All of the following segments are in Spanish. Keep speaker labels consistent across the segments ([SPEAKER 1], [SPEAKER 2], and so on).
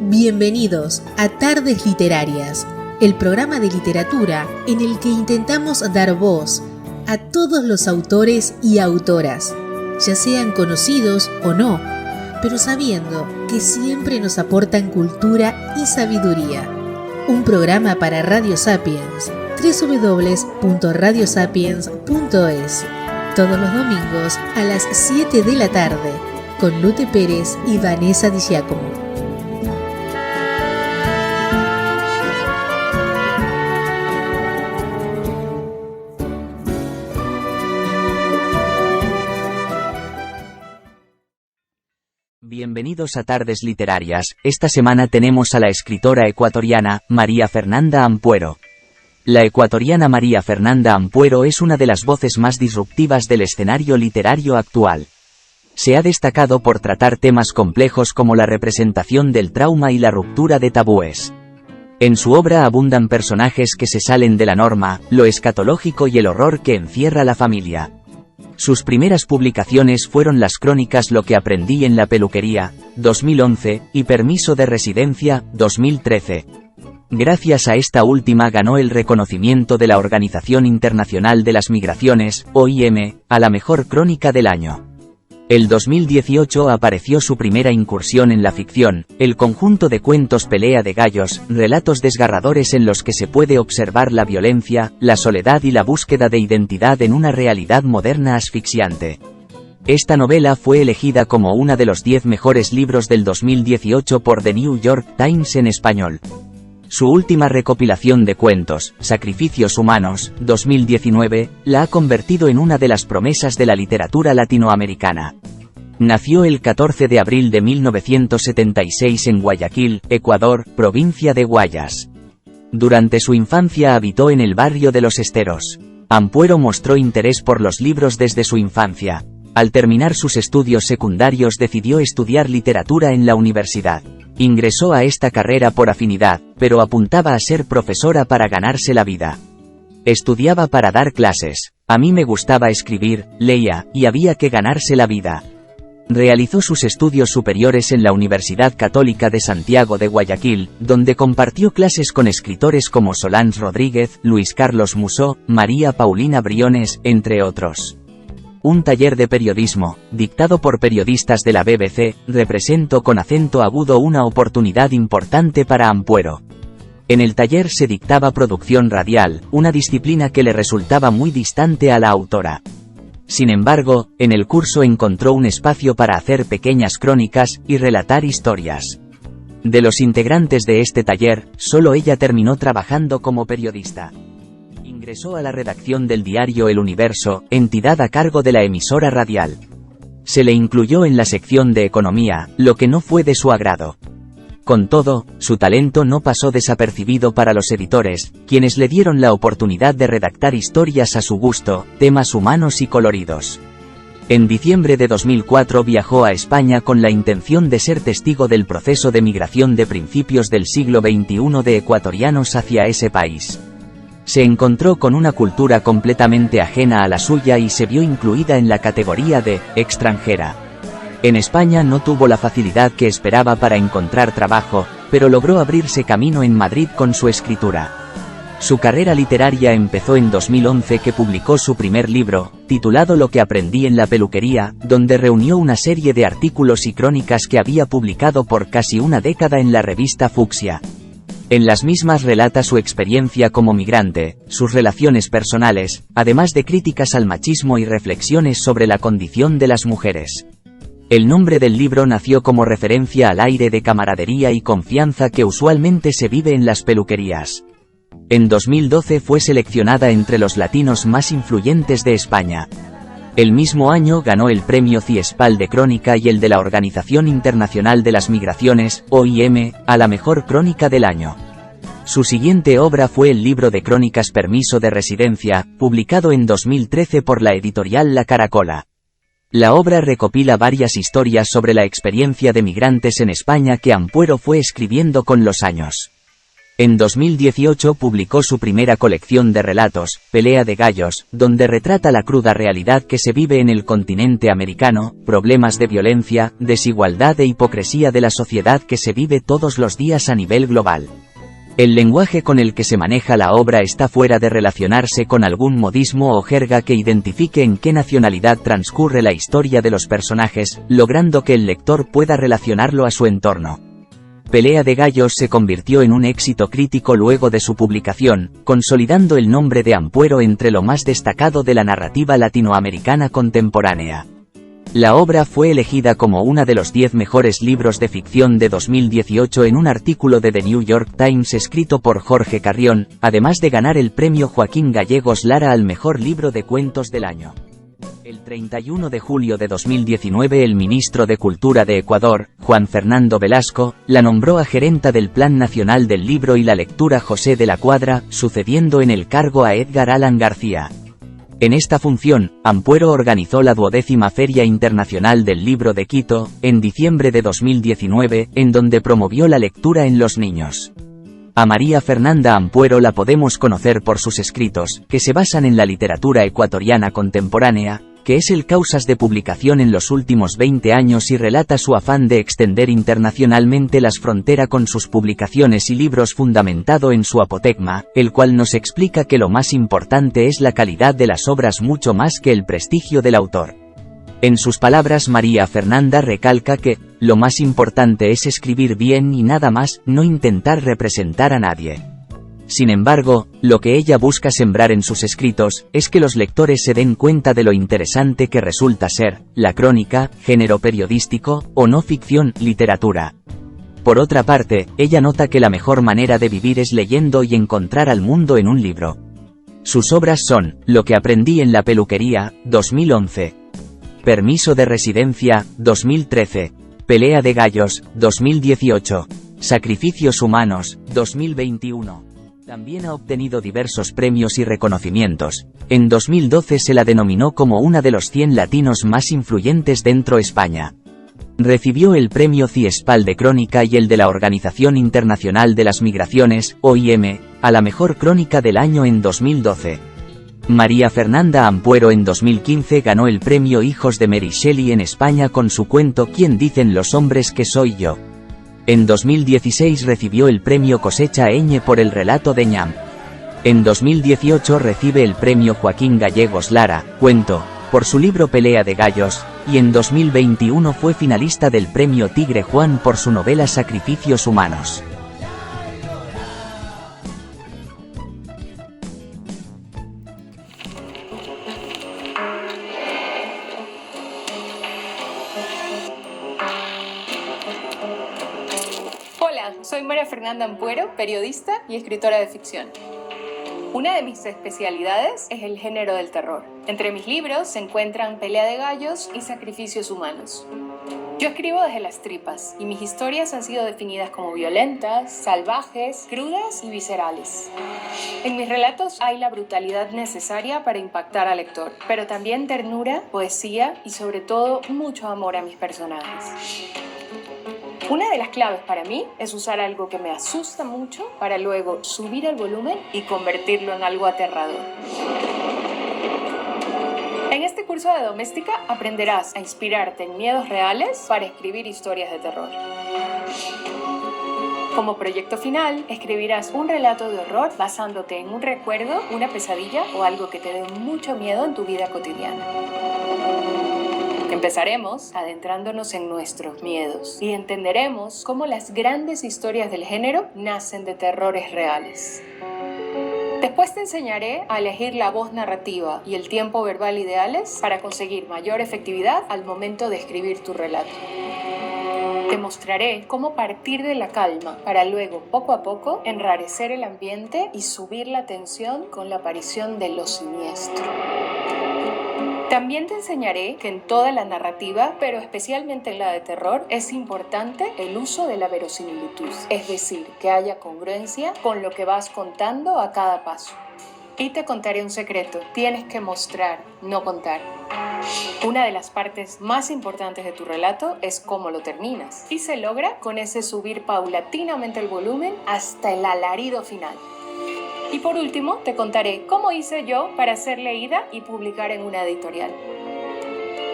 [SPEAKER 1] Bienvenidos a Tardes Literarias, el programa de literatura en el que intentamos dar voz a todos los autores y autoras, ya sean conocidos o no, pero sabiendo que siempre nos aportan cultura y sabiduría. Un programa para Radio Sapiens, www.radiosapiens.es, todos los domingos a las 7 de la tarde, con Lute Pérez y Vanessa Di Giacomo.
[SPEAKER 2] Bienvenidos a Tardes Literarias. Esta semana tenemos a la escritora ecuatoriana, María Fernanda Ampuero. La ecuatoriana María Fernanda Ampuero es una de las voces más disruptivas del escenario literario actual. Se ha destacado por tratar temas complejos como la representación del trauma y la ruptura de tabúes. En su obra abundan personajes que se salen de la norma, lo escatológico y el horror que encierra la familia. Sus primeras publicaciones fueron las crónicas Lo que aprendí en la peluquería, 2011, y Permiso de residencia, 2013. Gracias a esta última ganó el reconocimiento de la Organización Internacional de las Migraciones, OIM, a la mejor crónica del año. El 2018 apareció su primera incursión en la ficción, el conjunto de cuentos Pelea de Gallos, relatos desgarradores en los que se puede observar la violencia, la soledad y la búsqueda de identidad en una realidad moderna asfixiante. Esta novela fue elegida como una de los 10 mejores libros del 2018 por The New York Times en español. Su última recopilación de cuentos, Sacrificios Humanos, 2019, la ha convertido en una de las promesas de la literatura latinoamericana. Nació el 14 de abril de 1976 en Guayaquil, Ecuador, provincia de Guayas. Durante su infancia habitó en el barrio de Los Esteros. Ampuero mostró interés por los libros desde su infancia. Al terminar sus estudios secundarios decidió estudiar literatura en la universidad. Ingresó a esta carrera por afinidad, pero apuntaba a ser profesora para ganarse la vida. Estudiaba para dar clases. A mí me gustaba escribir, leía, y había que ganarse la vida. Realizó sus estudios superiores en la Universidad Católica de Santiago de Guayaquil, donde compartió clases con escritores como Solans Rodríguez, Luis Carlos Musó, María Paulina Briones, entre otros. Un taller de periodismo, dictado por periodistas de la BBC, representó con acento agudo una oportunidad importante para Ampuero. En el taller se dictaba producción radial, una disciplina que le resultaba muy distante a la autora. Sin embargo, en el curso encontró un espacio para hacer pequeñas crónicas y relatar historias. De los integrantes de este taller, solo ella terminó trabajando como periodista. Ingresó a la redacción del diario El Universo, entidad a cargo de la emisora radial. Se le incluyó en la sección de economía, lo que no fue de su agrado. Con todo, su talento no pasó desapercibido para los editores, quienes le dieron la oportunidad de redactar historias a su gusto, temas humanos y coloridos. En diciembre de 2004 viajó a España con la intención de ser testigo del proceso de migración de principios del siglo XXI de ecuatorianos hacia ese país. Se encontró con una cultura completamente ajena a la suya y se vio incluida en la categoría de extranjera. En España no tuvo la facilidad que esperaba para encontrar trabajo, pero logró abrirse camino en Madrid con su escritura. Su carrera literaria empezó en 2011 que publicó su primer libro, titulado Lo que aprendí en la peluquería, donde reunió una serie de artículos y crónicas que había publicado por casi una década en la revista Fucsia. En las mismas relata su experiencia como migrante, sus relaciones personales, además de críticas al machismo y reflexiones sobre la condición de las mujeres. El nombre del libro nació como referencia al aire de camaradería y confianza que usualmente se vive en las peluquerías. En 2012 fue seleccionada entre los latinos más influyentes de España. El mismo año ganó el premio Ciespal de Crónica y el de la Organización Internacional de las Migraciones, OIM, a la mejor crónica del año. Su siguiente obra fue el libro de crónicas Permiso de residencia, publicado en 2013 por la editorial La Caracola. La obra recopila varias historias sobre la experiencia de migrantes en España que Ampuero fue escribiendo con los años. En 2018 publicó su primera colección de relatos, Pelea de Gallos, donde retrata la cruda realidad que se vive en el continente americano, problemas de violencia, desigualdad e hipocresía de la sociedad que se vive todos los días a nivel global. El lenguaje con el que se maneja la obra está fuera de relacionarse con algún modismo o jerga que identifique en qué nacionalidad transcurre la historia de los personajes, logrando que el lector pueda relacionarlo a su entorno. Pelea de Gallos se convirtió en un éxito crítico luego de su publicación, consolidando el nombre de Ampuero entre lo más destacado de la narrativa latinoamericana contemporánea. La obra fue elegida como una de los 10 mejores libros de ficción de 2018 en un artículo de The New York Times escrito por Jorge Carrión, además de ganar el premio Joaquín Gallegos Lara al mejor libro de cuentos del año. El 31 de julio de 2019 el ministro de Cultura de Ecuador, Juan Fernando Velasco, la nombró a gerenta del Plan Nacional del Libro y la Lectura José de la Cuadra, sucediendo en el cargo a Edgar Allan García. En esta función, Ampuero organizó la 12ª Feria Internacional del Libro de Quito, en diciembre de 2019, en donde promovió la lectura en los niños. A María Fernanda Ampuero la podemos conocer por sus escritos, que se basan en la literatura ecuatoriana contemporánea, que es el causas de publicación en los últimos 20 años y relata su afán de extender internacionalmente las fronteras con sus publicaciones y libros fundamentado en su apotegma, el cual nos explica que lo más importante es la calidad de las obras mucho más que el prestigio del autor. En sus palabras María Fernanda recalca que, lo más importante es escribir bien y nada más, no intentar representar a nadie. Sin embargo, lo que ella busca sembrar en sus escritos, es que los lectores se den cuenta de lo interesante que resulta ser, la crónica, género periodístico, o no ficción, literatura. Por otra parte, ella nota que la mejor manera de vivir es leyendo y encontrar al mundo en un libro. Sus obras son, Lo que aprendí en la peluquería, 2011. Permiso de residencia, 2013. Pelea de Gallos, 2018. Sacrificios humanos, 2021. También ha obtenido diversos premios y reconocimientos. En 2012 se la denominó como una de los 100 latinos más influyentes dentro de España. Recibió el premio Ciespal de Crónica y el de la Organización Internacional de las Migraciones, OIM, a la mejor crónica del año en 2012. María Fernanda Ampuero en 2015 ganó el premio Hijos de Mary Shelley en España con su cuento ¿Quién dicen los hombres que soy yo? En 2016 recibió el premio Cosecha Ñ por el relato de Ñam. En 2018 recibe el premio Joaquín Gallegos Lara, cuento, por su libro Pelea de Gallos, y en 2021 fue finalista del premio Tigre Juan por su novela Sacrificios humanos.
[SPEAKER 3] Soy María Fernanda Ampuero, periodista y escritora de ficción. Una de mis especialidades es el género del terror. Entre mis libros se encuentran Pelea de Gallos y Sacrificios humanos. Yo escribo desde las tripas y mis historias han sido definidas como violentas, salvajes, crudas y viscerales. En mis relatos hay la brutalidad necesaria para impactar al lector, pero también ternura, poesía y sobre todo mucho amor a mis personajes. Una de las claves para mí es usar algo que me asusta mucho para luego subir el volumen y convertirlo en algo aterrador. En este curso de Doméstica aprenderás a inspirarte en miedos reales para escribir historias de terror. Como proyecto final, escribirás un relato de horror basándote en un recuerdo, una pesadilla o algo que te dé mucho miedo en tu vida cotidiana. Empezaremos adentrándonos en nuestros miedos y entenderemos cómo las grandes historias del género nacen de terrores reales. Después te enseñaré a elegir la voz narrativa y el tiempo verbal ideales para conseguir mayor efectividad al momento de escribir tu relato. Te mostraré cómo partir de la calma para luego, poco a poco, enrarecer el ambiente y subir la tensión con la aparición de lo siniestro. También te enseñaré que en toda la narrativa, pero especialmente en la de terror, es importante el uso de la verosimilitud, es decir, que haya congruencia con lo que vas contando a cada paso. Y te contaré un secreto, tienes que mostrar, no contar. Una de las partes más importantes de tu relato es cómo lo terminas, y se logra con ese subir paulatinamente el volumen hasta el alarido final. Y por último, te contaré cómo hice yo para ser leída y publicar en una editorial.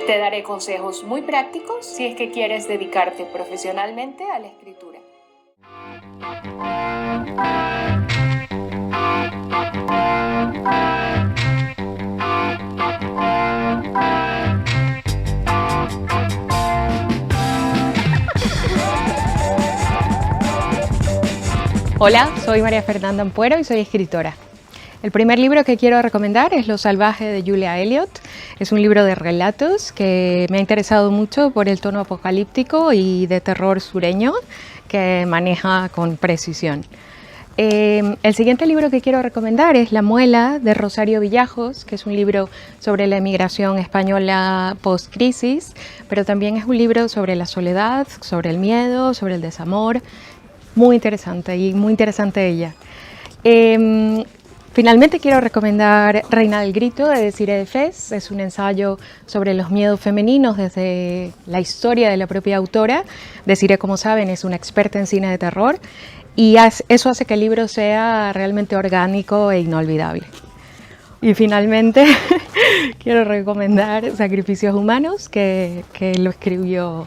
[SPEAKER 3] Te daré consejos muy prácticos si es que quieres dedicarte profesionalmente a la escritura.
[SPEAKER 4] Hola, soy María Fernanda Ampuero y soy escritora. El primer libro que quiero recomendar es Lo salvaje de Julia Elliott. Es un libro de relatos que me ha interesado mucho por el tono apocalíptico y de terror sureño que maneja con precisión. El siguiente libro que quiero recomendar es La muela de Rosario Villajos, que es un libro sobre la emigración española post-crisis, pero también es un libro sobre la soledad, sobre el miedo, sobre el desamor. Muy interesante y muy interesante ella. Finalmente quiero recomendar Reina del Grito de Desirée de Fez. Es un ensayo sobre los miedos femeninos desde la historia de la propia autora. Desirée, como saben, es una experta en cine de terror y eso hace que el libro sea realmente orgánico e inolvidable. Y finalmente quiero recomendar Sacrificios Humanos, que lo escribió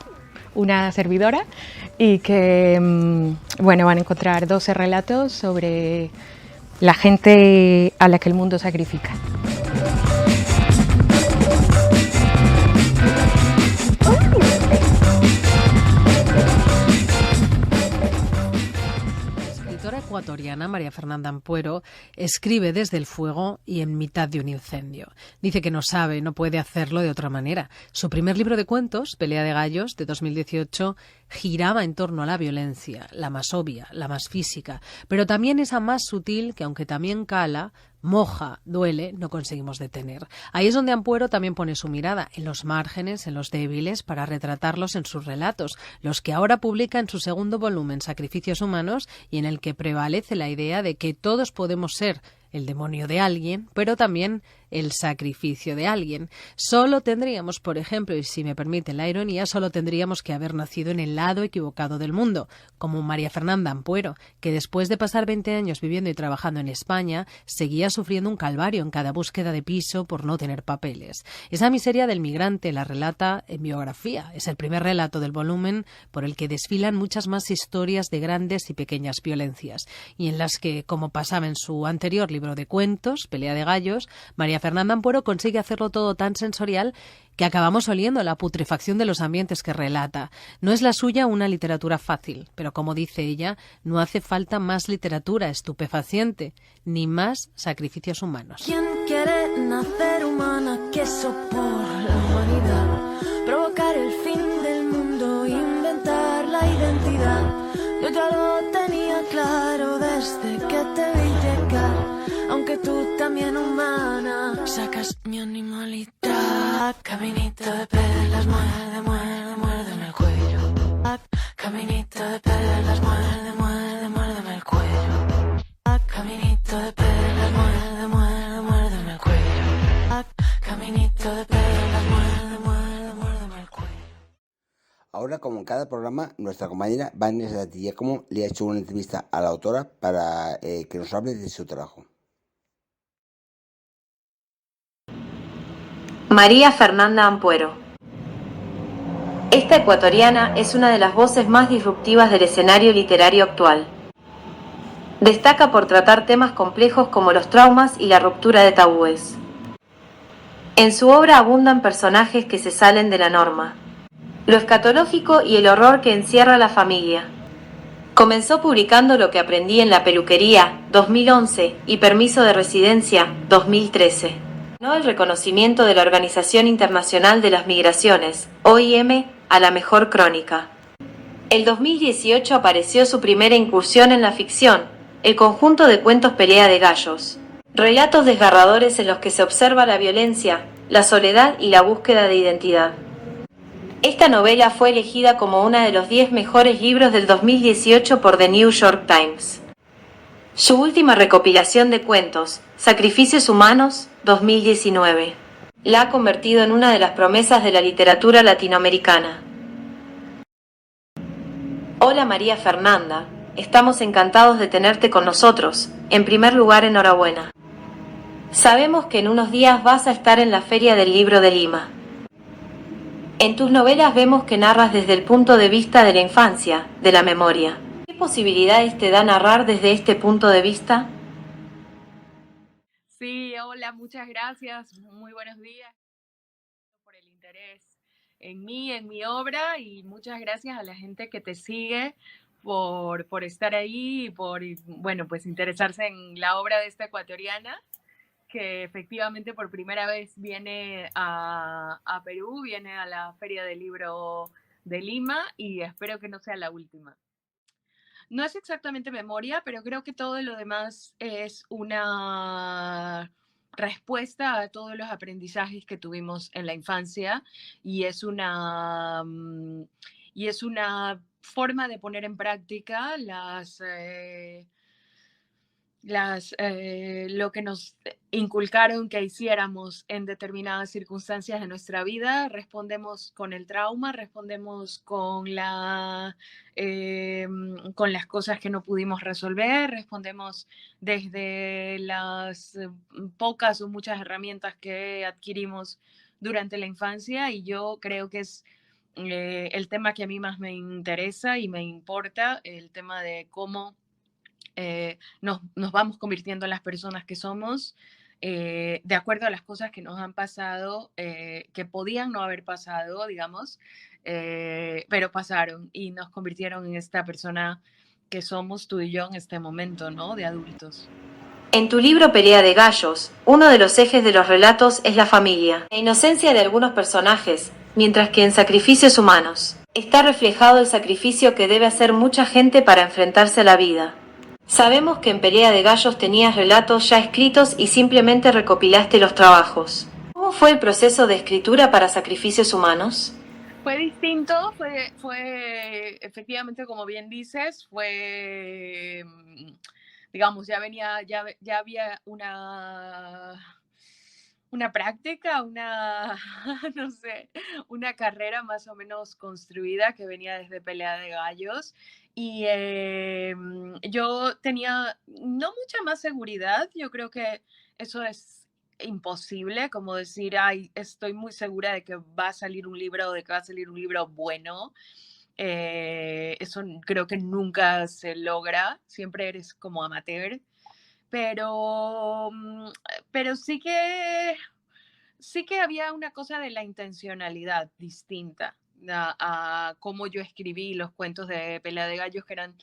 [SPEAKER 4] una servidora y que van a encontrar 12 relatos sobre la gente a la que el mundo sacrifica.
[SPEAKER 5] La escritora ecuatoriana María Fernanda Ampuero escribe desde el fuego y en mitad de un incendio. Dice que no sabe, no puede hacerlo de otra manera. Su primer libro de cuentos, Pelea de gallos, de 2018, giraba en torno a la violencia, la más obvia, la más física, pero también esa más sutil que, aunque también cala, moja, duele, no conseguimos detener. Ahí es donde Ampuero también pone su mirada, en los márgenes, en los débiles, para retratarlos en sus relatos, los que ahora publica en su segundo volumen, Sacrificios Humanos, y en el que prevalece la idea de que todos podemos ser el demonio de alguien, pero también el sacrificio de alguien. Solo tendríamos, por ejemplo, y si me permite la ironía, solo tendríamos que haber nacido en el lado equivocado del mundo, como María Fernanda Ampuero, que después de pasar 20 años viviendo y trabajando en España, seguía sufriendo un calvario en cada búsqueda de piso por no tener papeles. Esa miseria del migrante la relata en Biografía. Es el primer relato del volumen por el que desfilan muchas más historias de grandes y pequeñas violencias, y en las que, como pasaba en su anterior libro de cuentos, Pelea de gallos, María Fernanda Ampuero consigue hacerlo todo tan sensorial que acabamos oliendo la putrefacción de los ambientes que relata. No es la suya una literatura fácil, pero como dice ella, no hace falta más literatura estupefaciente, ni más sacrificios humanos.
[SPEAKER 6] ¿Quién quiere nacer humana? Queso por la humanidad, provocar el fin del mundo, inventar la identidad. Yo ya lo tenía claro desde que te vi llegar. Aunque tú también humana, sacas mi animalidad. Caminito de perlas, muerde, muerde, muérdeme el cuello. Caminito de perlas, muerde, muerde, muérdeme el cuello. Caminito de perlas, muerde, muerde, muérdeme el cuello. Caminito de perlas, muerde, muerde, muérdeme el cuello.
[SPEAKER 7] Ahora, como en cada programa, nuestra compañera Vanessa Giacomo le ha hecho una entrevista a la autora para que nos hable de su trabajo.
[SPEAKER 8] María Fernanda Ampuero. Esta ecuatoriana es una de las voces más disruptivas del escenario literario actual. Destaca por tratar temas complejos como los traumas y la ruptura de tabúes. En su obra abundan personajes que se salen de la norma, lo escatológico y el horror que encierra la familia. Comenzó publicando Lo que aprendí en la peluquería, 2011, y Permiso de residencia, 2013. Ganó el reconocimiento de la Organización Internacional de las Migraciones, OIM, a la mejor crónica. El 2018 apareció su primera incursión en la ficción, el conjunto de cuentos Pelea de gallos. Relatos desgarradores en los que se observa la violencia, la soledad y la búsqueda de identidad. Esta novela fue elegida como una de los 10 mejores libros del 2018 por The New York Times. Su última recopilación de cuentos, Sacrificios Humanos, 2019. la ha convertido en una de las promesas de la literatura latinoamericana. Hola María Fernanda, estamos encantados de tenerte con nosotros. En primer lugar, enhorabuena. Sabemos que en unos días vas a estar en la Feria del Libro de Lima. En tus novelas vemos que narras desde el punto de vista de la infancia, de la memoria. ¿Qué posibilidades te da narrar desde este punto de vista?
[SPEAKER 4] Sí, hola, muchas gracias. Muy buenos días por el interés en mí, en mi obra, y muchas gracias a la gente que te sigue por estar ahí y por, bueno, pues interesarse en la obra de esta ecuatoriana, que efectivamente por primera vez viene a Perú, viene a la Feria del Libro de Lima y espero que no sea la última. No es exactamente memoria, pero creo que todo lo demás es una respuesta a todos los aprendizajes que tuvimos en la infancia y es una forma de poner en práctica lo que nos inculcaron que hiciéramos en determinadas circunstancias de nuestra vida. Respondemos con el trauma, respondemos con las cosas que no pudimos resolver, respondemos desde las pocas o muchas herramientas que adquirimos durante la infancia, y yo creo que es el tema que a mí más me interesa y me importa, el tema de cómo nos vamos convirtiendo en las personas que somos, de acuerdo a las cosas que nos han pasado, que podían no haber pasado, digamos, pero pasaron y nos convirtieron en esta persona que somos tú y yo en este momento, ¿no? De adultos.
[SPEAKER 8] En tu libro Pelea de Gallos, uno de los ejes de los relatos es la familia, la inocencia de algunos personajes, mientras que en Sacrificios Humanos está reflejado el sacrificio que debe hacer mucha gente para enfrentarse a la vida. Sabemos que en Pelea de Gallos tenías relatos ya escritos y simplemente recopilaste los trabajos. ¿Cómo fue el proceso de escritura para Sacrificios Humanos?
[SPEAKER 4] Fue distinto, fue efectivamente, como bien dices, fue, digamos, ya había una práctica, no sé, una carrera más o menos construida que venía desde Pelea de Gallos. Y yo tenía no mucha más seguridad. Yo creo que eso es imposible, como decir, ay, estoy muy segura de que va a salir un libro, de que va a salir un libro bueno. Eso creo que nunca se logra, siempre eres como amateur. Pero sí que había una cosa de la intencionalidad distinta a cómo yo escribí los cuentos de Pelea de Gallos, que eran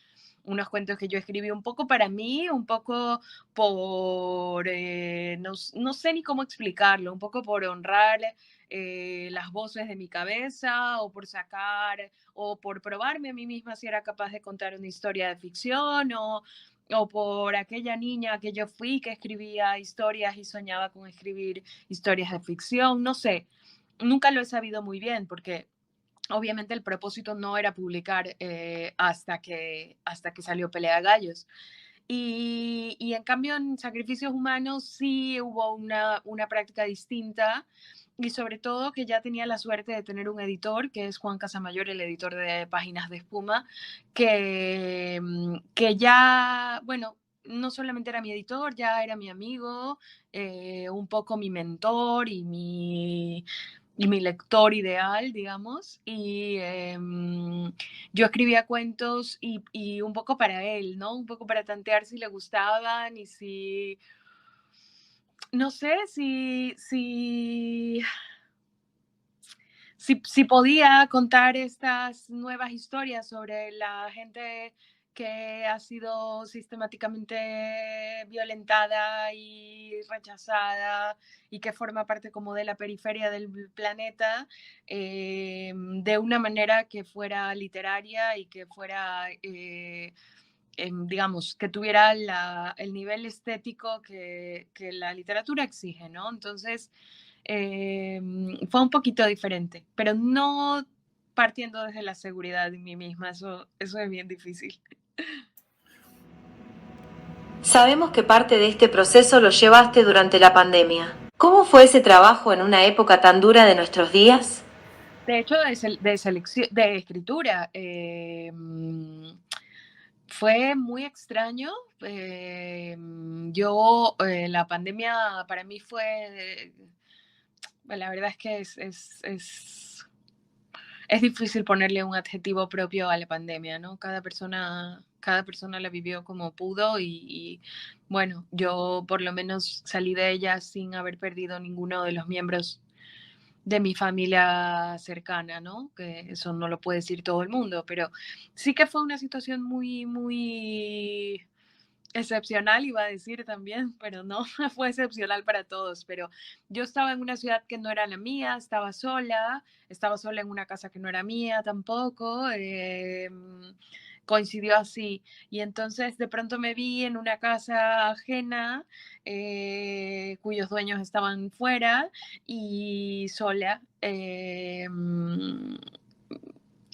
[SPEAKER 4] unos cuentos que yo escribí un poco para mí, un poco por, no sé ni cómo explicarlo, un poco por honrar las voces de mi cabeza, o por sacar, o por probarme a mí misma si era capaz de contar una historia de ficción, o por aquella niña que yo fui que escribía historias y soñaba con escribir historias de ficción. No sé, nunca lo he sabido muy bien, porque obviamente el propósito no era publicar hasta que salió Pelea de Gallos. Y en cambio en Sacrificios Humanos sí hubo una práctica distinta, y sobre todo que ya tenía la suerte de tener un editor, que es Juan Casamayor, el editor de Páginas de Espuma, que ya, bueno, no solamente era mi editor, ya era mi amigo, un poco mi mentor y mi lector ideal, digamos. Y yo escribía cuentos y un poco para él, ¿no? Un poco para tantear si le gustaban y si... No sé si podía contar estas nuevas historias sobre la gente que ha sido sistemáticamente violentada y rechazada y que forma parte como de la periferia del planeta, de una manera que fuera literaria y que fuera... digamos, que tuviera el nivel estético que la literatura exige, ¿no? Entonces, fue un poquito diferente, pero no partiendo desde la seguridad de mí misma, eso es bien difícil.
[SPEAKER 8] Sabemos que parte de este proceso lo llevaste durante la pandemia. ¿Cómo fue ese trabajo en una época tan dura de nuestros días?
[SPEAKER 4] De hecho, de escritura, fue muy extraño. La pandemia para mí fue, la verdad es que es difícil ponerle un adjetivo propio a la pandemia, ¿no? Cada persona la vivió como pudo y bueno, yo por lo menos salí de ella sin haber perdido ninguno de los miembros de mi familia cercana, ¿no? Que eso no lo puede decir todo el mundo, pero sí que fue una situación muy, muy excepcional, iba a decir también, pero no, fue excepcional para todos. Pero yo estaba en una ciudad que no era la mía, estaba sola en una casa que no era mía tampoco. Coincidió así. Y entonces de pronto me vi en una casa ajena, cuyos dueños estaban fuera y sola.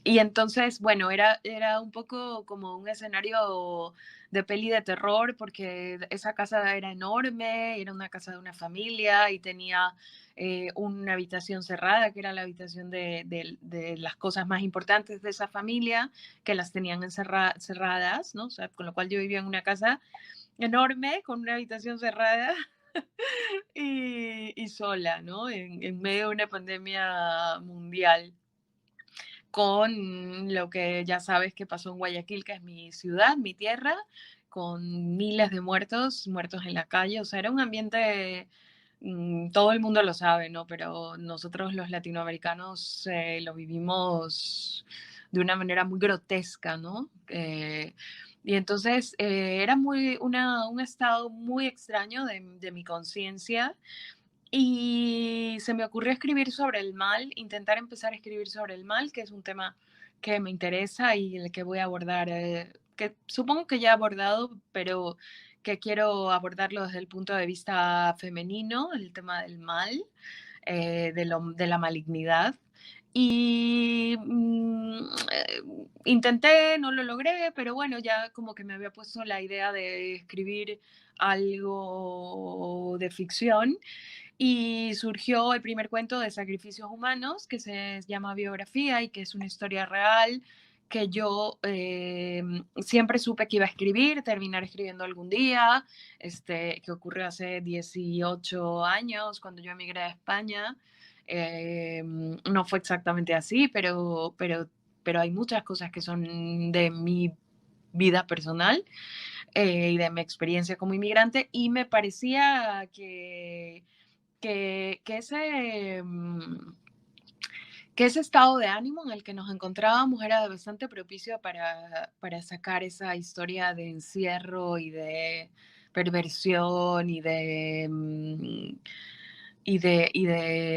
[SPEAKER 4] Y entonces, bueno, era un poco como un escenario de peli de terror, porque esa casa era enorme, era una casa de una familia y tenía una habitación cerrada, que era la habitación de las cosas más importantes de esa familia, que las tenían cerradas, ¿no? O sea, con lo cual yo vivía en una casa enorme, con una habitación cerrada y sola, ¿no? En medio de una pandemia mundial, con lo que ya sabes que pasó en Guayaquil, que es mi ciudad, mi tierra, con miles de muertos en la calle. O sea, era un ambiente, todo el mundo lo sabe, ¿no? Pero nosotros los latinoamericanos lo vivimos de una manera muy grotesca, ¿no? Y entonces era un estado muy extraño de mi conciencia, y se me ocurrió escribir sobre el mal, intentar empezar a escribir sobre el mal, que es un tema que me interesa y el que voy a abordar, que supongo que ya he abordado, pero que quiero abordarlo desde el punto de vista femenino, el tema del mal, de la malignidad. Y intenté, no lo logré, pero bueno, ya como que me había puesto la idea de escribir algo de ficción, y surgió el primer cuento de Sacrificios Humanos, que se llama Biografía y que es una historia real que yo siempre supe que iba a escribir, terminar escribiendo algún día, que ocurrió hace 18 años cuando yo emigré a España. No fue exactamente así, pero hay muchas cosas que son de mi vida personal y de mi experiencia como inmigrante, y me parecía que ese estado de ánimo en el que nos encontrábamos era bastante propicio para sacar esa historia de encierro y de perversión y de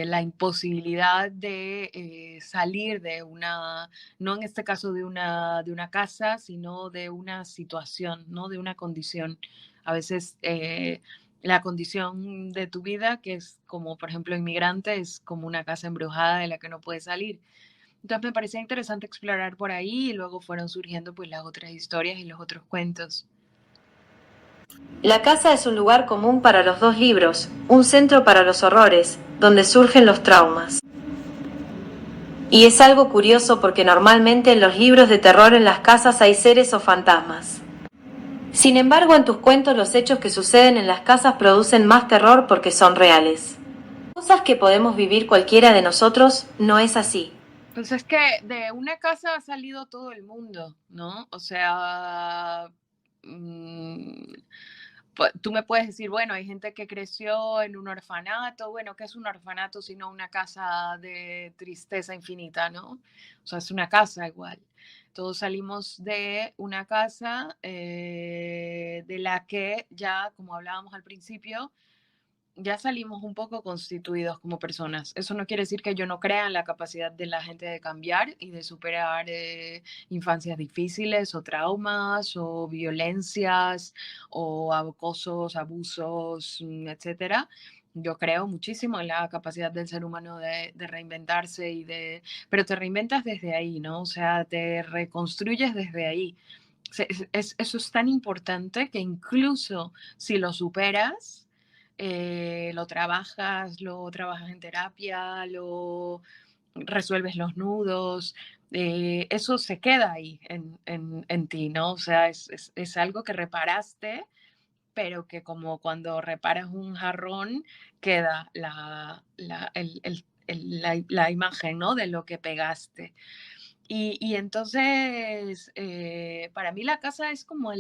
[SPEAKER 4] la imposibilidad de salir de una, no en este caso de una casa, sino de una situación, ¿no? De una condición. A veces la condición de tu vida, que es como por ejemplo inmigrante, es como una casa embrujada de la que no puedes salir. Entonces me parecía interesante explorar por ahí, y luego fueron surgiendo pues las otras historias y los otros cuentos.
[SPEAKER 8] La casa es un lugar común para los dos libros, un centro para los horrores, donde surgen los traumas. Y es algo curioso porque normalmente en los libros de terror en las casas hay seres o fantasmas. Sin embargo, en tus cuentos los hechos que suceden en las casas producen más terror porque son reales. Cosas que podemos vivir cualquiera de nosotros, no es así.
[SPEAKER 4] Pues es que de una casa ha salido todo el mundo, ¿no? O sea, tú me puedes decir, bueno, hay gente que creció en un orfanato. Bueno, ¿qué es un orfanato sino una casa de tristeza infinita, ¿no? O sea, es una casa igual. Todos salimos de una casa de la que ya, como hablábamos al principio, ya salimos un poco constituidos como personas. Eso no quiere decir que yo no crea en la capacidad de la gente de cambiar y de superar infancias difíciles o traumas o violencias o acosos, abusos, etcétera. Yo creo muchísimo en la capacidad del ser humano de reinventarse pero te reinventas desde ahí, ¿no? O sea, te reconstruyes desde ahí. Eso es tan importante que incluso si lo superas, lo trabajas en terapia, lo resuelves los nudos, eso se queda ahí en ti, ¿no? O sea, es algo que reparaste, pero que como cuando reparas un jarrón queda la imagen, ¿no? De lo que pegaste. Y entonces, para mí la casa es como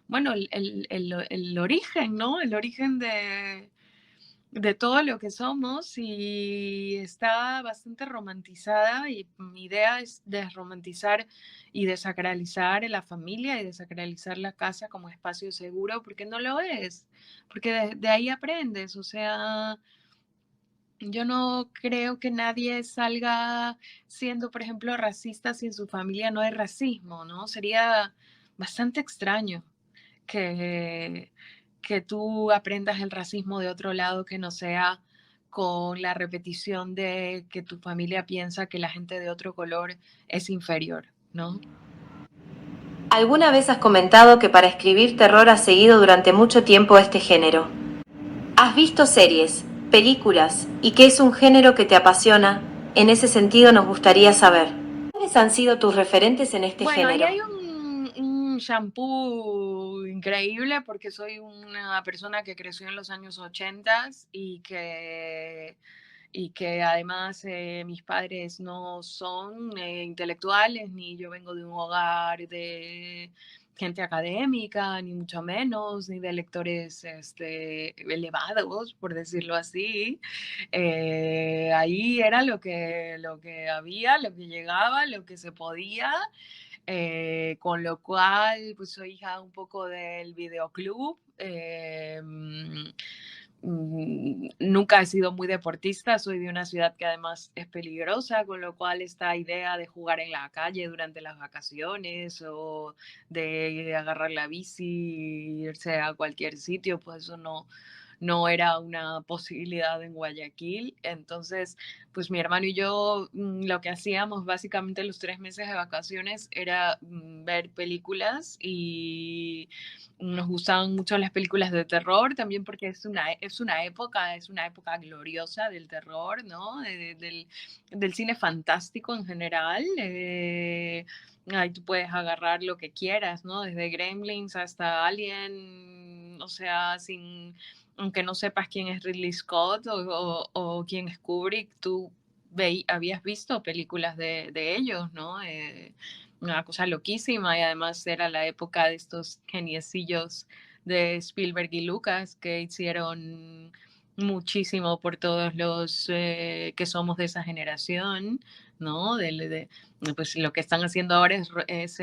[SPEAKER 4] bueno, el origen, ¿no? El origen de todo lo que somos, y está bastante romantizada, y mi idea es desromantizar y desacralizar la familia y desacralizar la casa como espacio seguro, porque no lo es, porque de ahí aprendes, o sea, yo no creo que nadie salga siendo, por ejemplo, racista si en su familia no hay racismo, ¿no? Sería bastante extraño que, que tú aprendas el racismo de otro lado que no sea con la repetición de que tu familia piensa que la gente de otro color es inferior, ¿no?
[SPEAKER 8] ¿Alguna vez has comentado que para escribir terror has seguido durante mucho tiempo este género? ¿Has visto series, películas y qué es un género que te apasiona? En ese sentido nos gustaría saber. ¿Cuáles han sido tus referentes en este
[SPEAKER 4] Bueno, ahí
[SPEAKER 8] género?
[SPEAKER 4] hay un shampoo increíble, porque soy una persona que creció en los años 80 y que además mis padres no son intelectuales, ni yo vengo de un hogar de gente académica, ni mucho menos, ni de lectores elevados, por decirlo así. Ahí era lo que había, lo que llegaba, lo que se podía. Con lo cual, pues soy hija un poco del videoclub. Nunca he sido muy deportista, soy de una ciudad que además es peligrosa, con lo cual esta idea de jugar en la calle durante las vacaciones o de agarrar la bici e irse a cualquier sitio, pues eso no era una posibilidad en Guayaquil. Entonces, pues mi hermano y yo lo que hacíamos básicamente los 3 meses de vacaciones era ver películas, y nos gustaban mucho las películas de terror también, porque es una época gloriosa del terror, ¿no? Del cine fantástico en general. Ahí tú puedes agarrar lo que quieras, ¿no? Desde Gremlins hasta Alien, o sea, aunque no sepas quién es Ridley Scott o quién es Kubrick, tú habías visto películas de ellos, ¿no? Una cosa loquísima, y además era la época de estos geniecillos de Spielberg y Lucas, que hicieron muchísimo por todos los que somos de esa generación, ¿no? Pues lo que están haciendo ahora es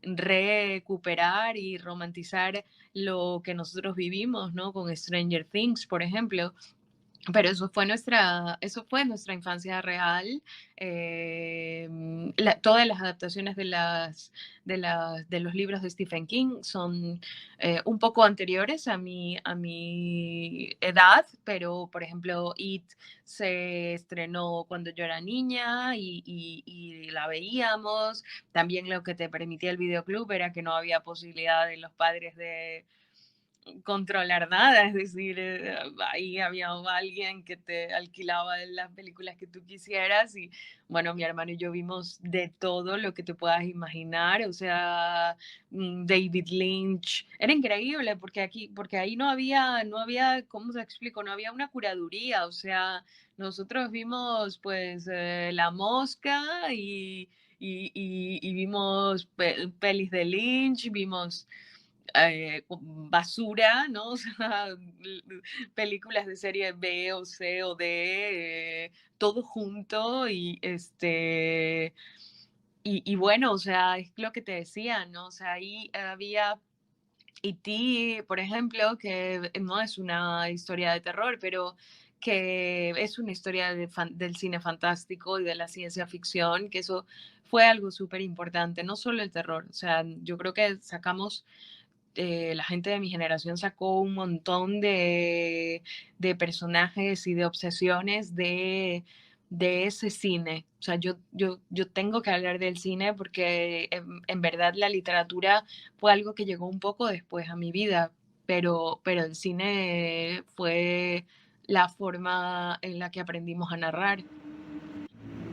[SPEAKER 4] recuperar y romantizar lo que nosotros vivimos, ¿no? Con Stranger Things, por ejemplo. Pero eso fue nuestra infancia real. Todas las adaptaciones de los libros de Stephen King son un poco anteriores a mi edad, pero por ejemplo, It se estrenó cuando yo era niña y la veíamos. También lo que te permitía el videoclub era que no había posibilidad de los padres de controlar nada, es decir, ahí había alguien que te alquilaba las películas que tú quisieras, y bueno, mi hermano y yo vimos de todo lo que te puedas imaginar, o sea, David Lynch, era increíble porque ahí no había, ¿cómo se explico? No había una curaduría, o sea, nosotros vimos pues La Mosca y vimos pelis de Lynch, vimos basura, ¿no? O sea, películas de serie B o C o D, todo junto, y bueno, o sea, es lo que te decía, ¿no? O sea, ahí había E.T., por ejemplo, que no es una historia de terror, pero que es una historia del cine fantástico y de la ciencia ficción, que eso fue algo súper importante, no solo el terror, o sea, yo creo que la gente de mi generación sacó un montón de personajes y de obsesiones de ese cine. O sea, yo tengo que hablar del cine porque en verdad la literatura fue algo que llegó un poco después a mi vida.
[SPEAKER 9] pero el cine fue la forma en la que aprendimos a narrar.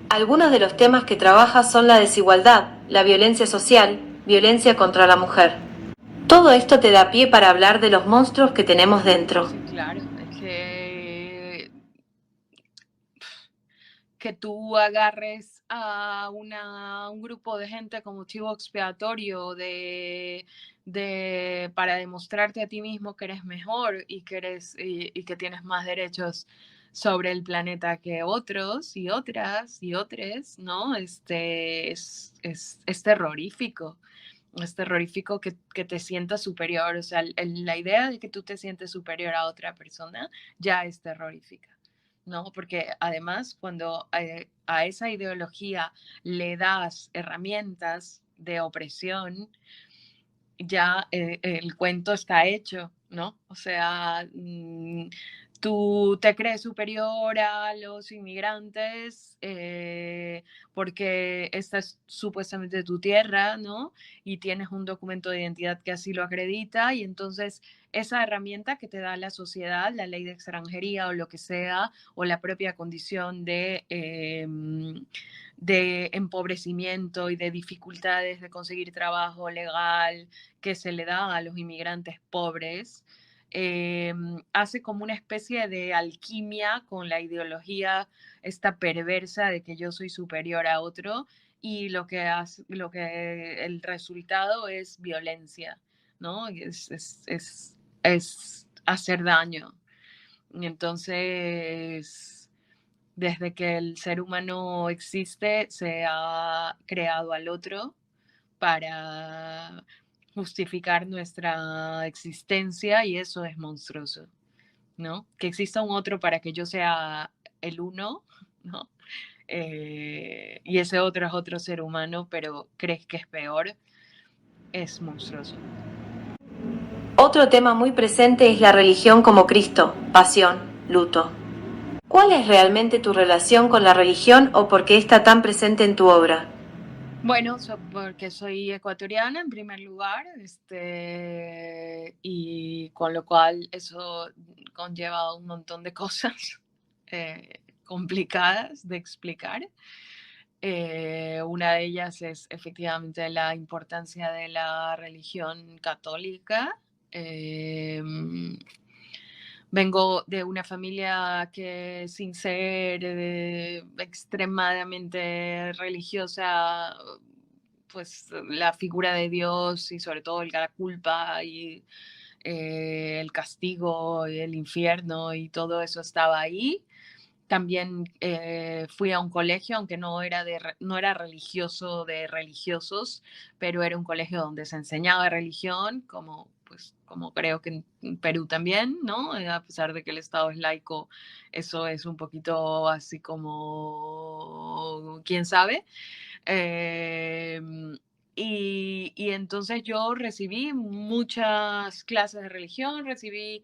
[SPEAKER 8] Algunos de los temas que trabaja son la desigualdad, la violencia social, violencia contra la mujer. Todo esto te da pie para hablar de los monstruos que tenemos dentro.
[SPEAKER 9] Sí, claro, es que tú agarres a un grupo de gente como chivo expiatorio para demostrarte a ti mismo que eres mejor y que tienes más derechos sobre el planeta que otros y otras y otros, ¿no? Es terrorífico. Es terrorífico que te sientas superior. O sea, la idea de que tú te sientes superior a otra persona ya es terrorífica, ¿no? Porque además cuando a esa ideología le das herramientas de opresión, ya el cuento está hecho, ¿no? O sea, tú te crees superior a los inmigrantes porque esta es supuestamente tu tierra, ¿no? Y tienes un documento de identidad que así lo acredita y entonces esa herramienta que te da la sociedad, la ley de extranjería o lo que sea, o la propia condición de empobrecimiento y de dificultades de conseguir trabajo legal que se le da a los inmigrantes pobres, hace como una especie de alquimia con la ideología esta perversa de que yo soy superior a otro y el resultado es violencia, ¿no? Es hacer daño. Y entonces, desde que el ser humano existe, se ha creado al otro para justificar nuestra existencia y eso es monstruoso, ¿no? Que exista un otro para que yo sea el uno, ¿no? Y ese otro es otro ser humano, pero crees que es peor, es monstruoso.
[SPEAKER 8] Otro tema muy presente es la religión como Cristo, pasión, luto. ¿Cuál es realmente tu relación con la religión o por qué está tan presente en tu obra?
[SPEAKER 9] Bueno, porque soy ecuatoriana en primer lugar, y con lo cual eso conlleva un montón de cosas complicadas de explicar. Una de ellas es efectivamente la importancia de la religión católica. Vengo de una familia que sin ser extremadamente religiosa, pues la figura de Dios y sobre todo la culpa y el castigo y el infierno y todo eso estaba ahí. También fui a un colegio, aunque no era religioso de religiosos, pero era un colegio donde se enseñaba religión, como creo que en Perú también, ¿no? A pesar de que el Estado es laico, eso es un poquito así como, quién sabe. Y entonces yo recibí muchas clases de religión, recibí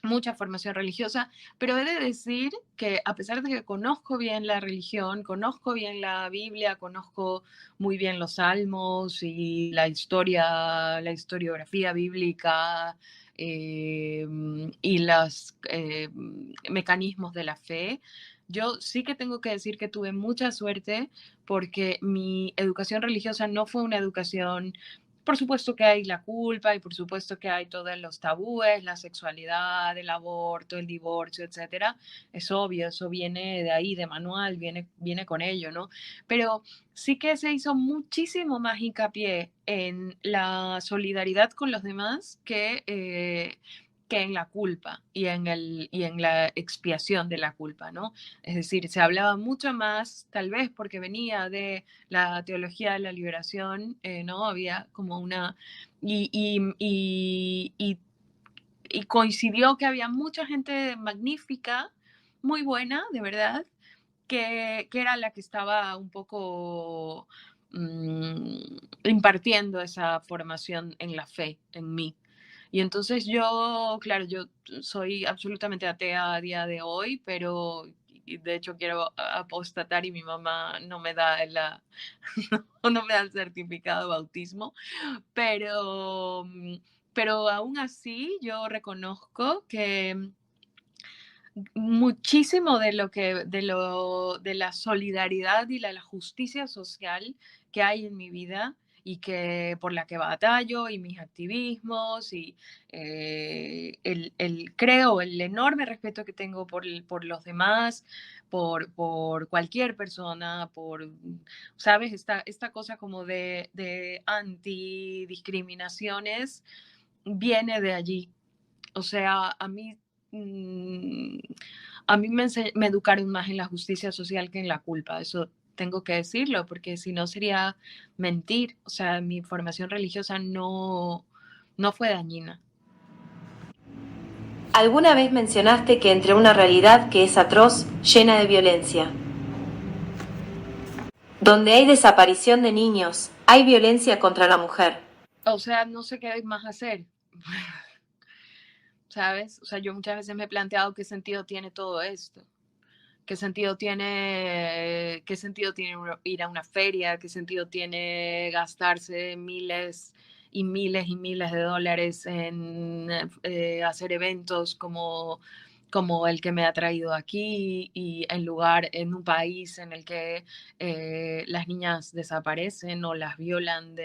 [SPEAKER 9] mucha formación religiosa, pero he de decir que a pesar de que conozco bien la religión, conozco bien la Biblia, conozco muy bien los salmos y la historiografía bíblica y los mecanismos de la fe, yo sí que tengo que decir que tuve mucha suerte porque mi educación religiosa no fue una educación. Por supuesto que hay la culpa y por supuesto que hay todos los tabúes, la sexualidad, el aborto, el divorcio, etcétera. Es obvio, eso viene de ahí, de manual, viene con ello, ¿no? Pero sí que se hizo muchísimo más hincapié en la solidaridad con los demás que en la culpa y en la expiación de la culpa, ¿no? Es decir, se hablaba mucho más, tal vez porque venía de la teología de la liberación, ¿no? Había como una. Y coincidió que había mucha gente magnífica, muy buena, de verdad, que era la que estaba un poco impartiendo esa formación en la fe, en mí. Y entonces yo, claro, yo soy absolutamente atea a día de hoy, pero de hecho quiero apostatar y mi mamá no me da no me da el certificado de bautismo, pero pero aún así yo reconozco que muchísimo de la solidaridad y la justicia social que hay en mi vida y que por la que batallo y mis activismos y creo el enorme respeto que tengo por los demás, por cualquier persona, ¿sabes? Esta cosa como de antidiscriminaciones viene de allí. O sea, a mí me educaron más en la justicia social que en la culpa. Eso tengo que decirlo, porque si no sería mentir. O sea, mi formación religiosa no fue dañina.
[SPEAKER 8] Alguna vez mencionaste que entre una realidad que es atroz, llena de violencia, donde hay desaparición de niños, hay violencia contra la mujer.
[SPEAKER 9] O sea, no sé qué hay más hacer. ¿Sabes? O sea, yo muchas veces me he planteado qué sentido tiene todo esto. ¿Qué sentido tiene ir a una feria? ¿Qué sentido tiene gastarse miles y miles y miles de dólares en hacer eventos como el que me ha traído aquí y en un país en el que las niñas desaparecen o las violan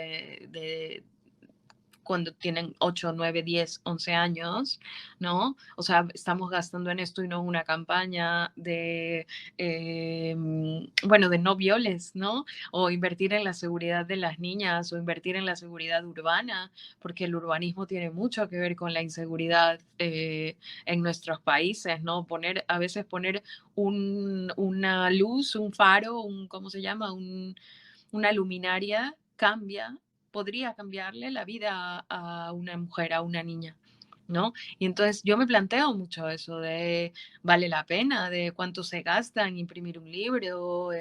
[SPEAKER 9] cuando tienen 8, 9, 10, 11 años, ¿no? O sea, estamos gastando en esto y no en una campaña de no violes, ¿no? O invertir en la seguridad de las niñas o invertir en la seguridad urbana, porque el urbanismo tiene mucho que ver con la inseguridad en nuestros países, ¿no? A veces poner una luz, un faro, ¿cómo se llama? Una luminaria podría cambiarle la vida a una mujer, a una niña, ¿no? Y entonces yo me planteo mucho eso de vale la pena, de cuánto se gasta en imprimir un libro,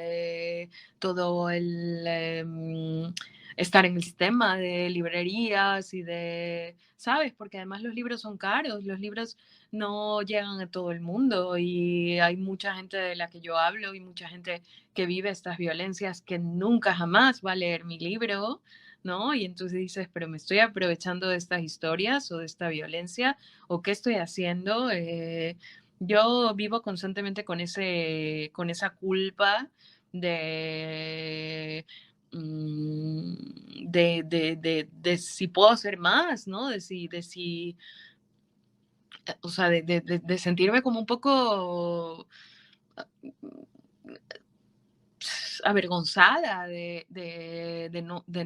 [SPEAKER 9] todo estar en el sistema de librerías y ¿sabes? Porque además los libros son caros, los libros no llegan a todo el mundo y hay mucha gente de la que yo hablo y mucha gente que vive estas violencias que nunca jamás va a leer mi libro, ¿no? Y entonces dices, pero me estoy aprovechando de estas historias o de esta violencia, o qué estoy haciendo. Yo vivo constantemente con esa culpa de si puedo hacer más, ¿no? O sea, de sentirme como un poco avergonzada de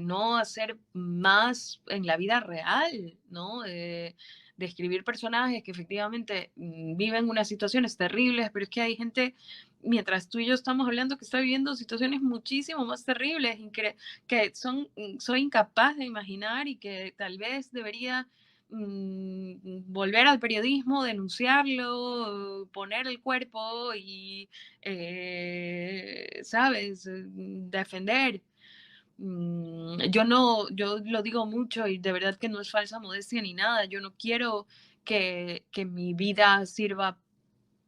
[SPEAKER 9] no hacer más en la vida real, ¿no? De escribir personajes que efectivamente viven unas situaciones terribles, pero es que hay gente, mientras tú y yo estamos hablando, que está viviendo situaciones muchísimo más terribles, que soy incapaz de imaginar y que tal vez debería volver al periodismo, denunciarlo, poner el cuerpo y, ¿sabes? Defender. Yo lo digo mucho y de verdad que no es falsa modestia ni nada. Yo no quiero que mi vida sirva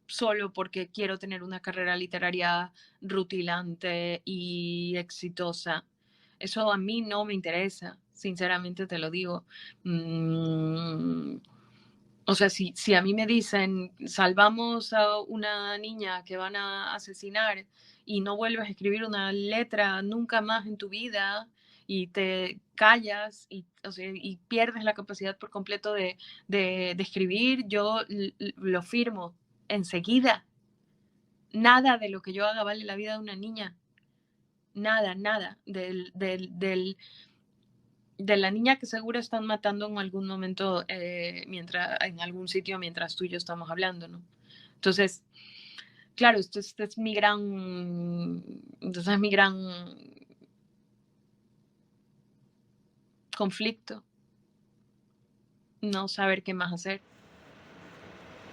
[SPEAKER 9] solo porque quiero tener una carrera literaria rutilante y exitosa. Eso a mí no me interesa, sinceramente te lo digo. O sea, si a mí me dicen, salvamos a una niña que van a asesinar y no vuelves a escribir una letra nunca más en tu vida y te callas o sea, y pierdes la capacidad por completo de escribir, yo lo firmo enseguida. Nada de lo que yo haga vale la vida de una niña. Nada, nada. De la niña que seguro están matando en algún momento, en algún sitio mientras tú y yo estamos hablando, ¿no? Entonces, claro, este es mi gran conflicto. No saber qué más hacer.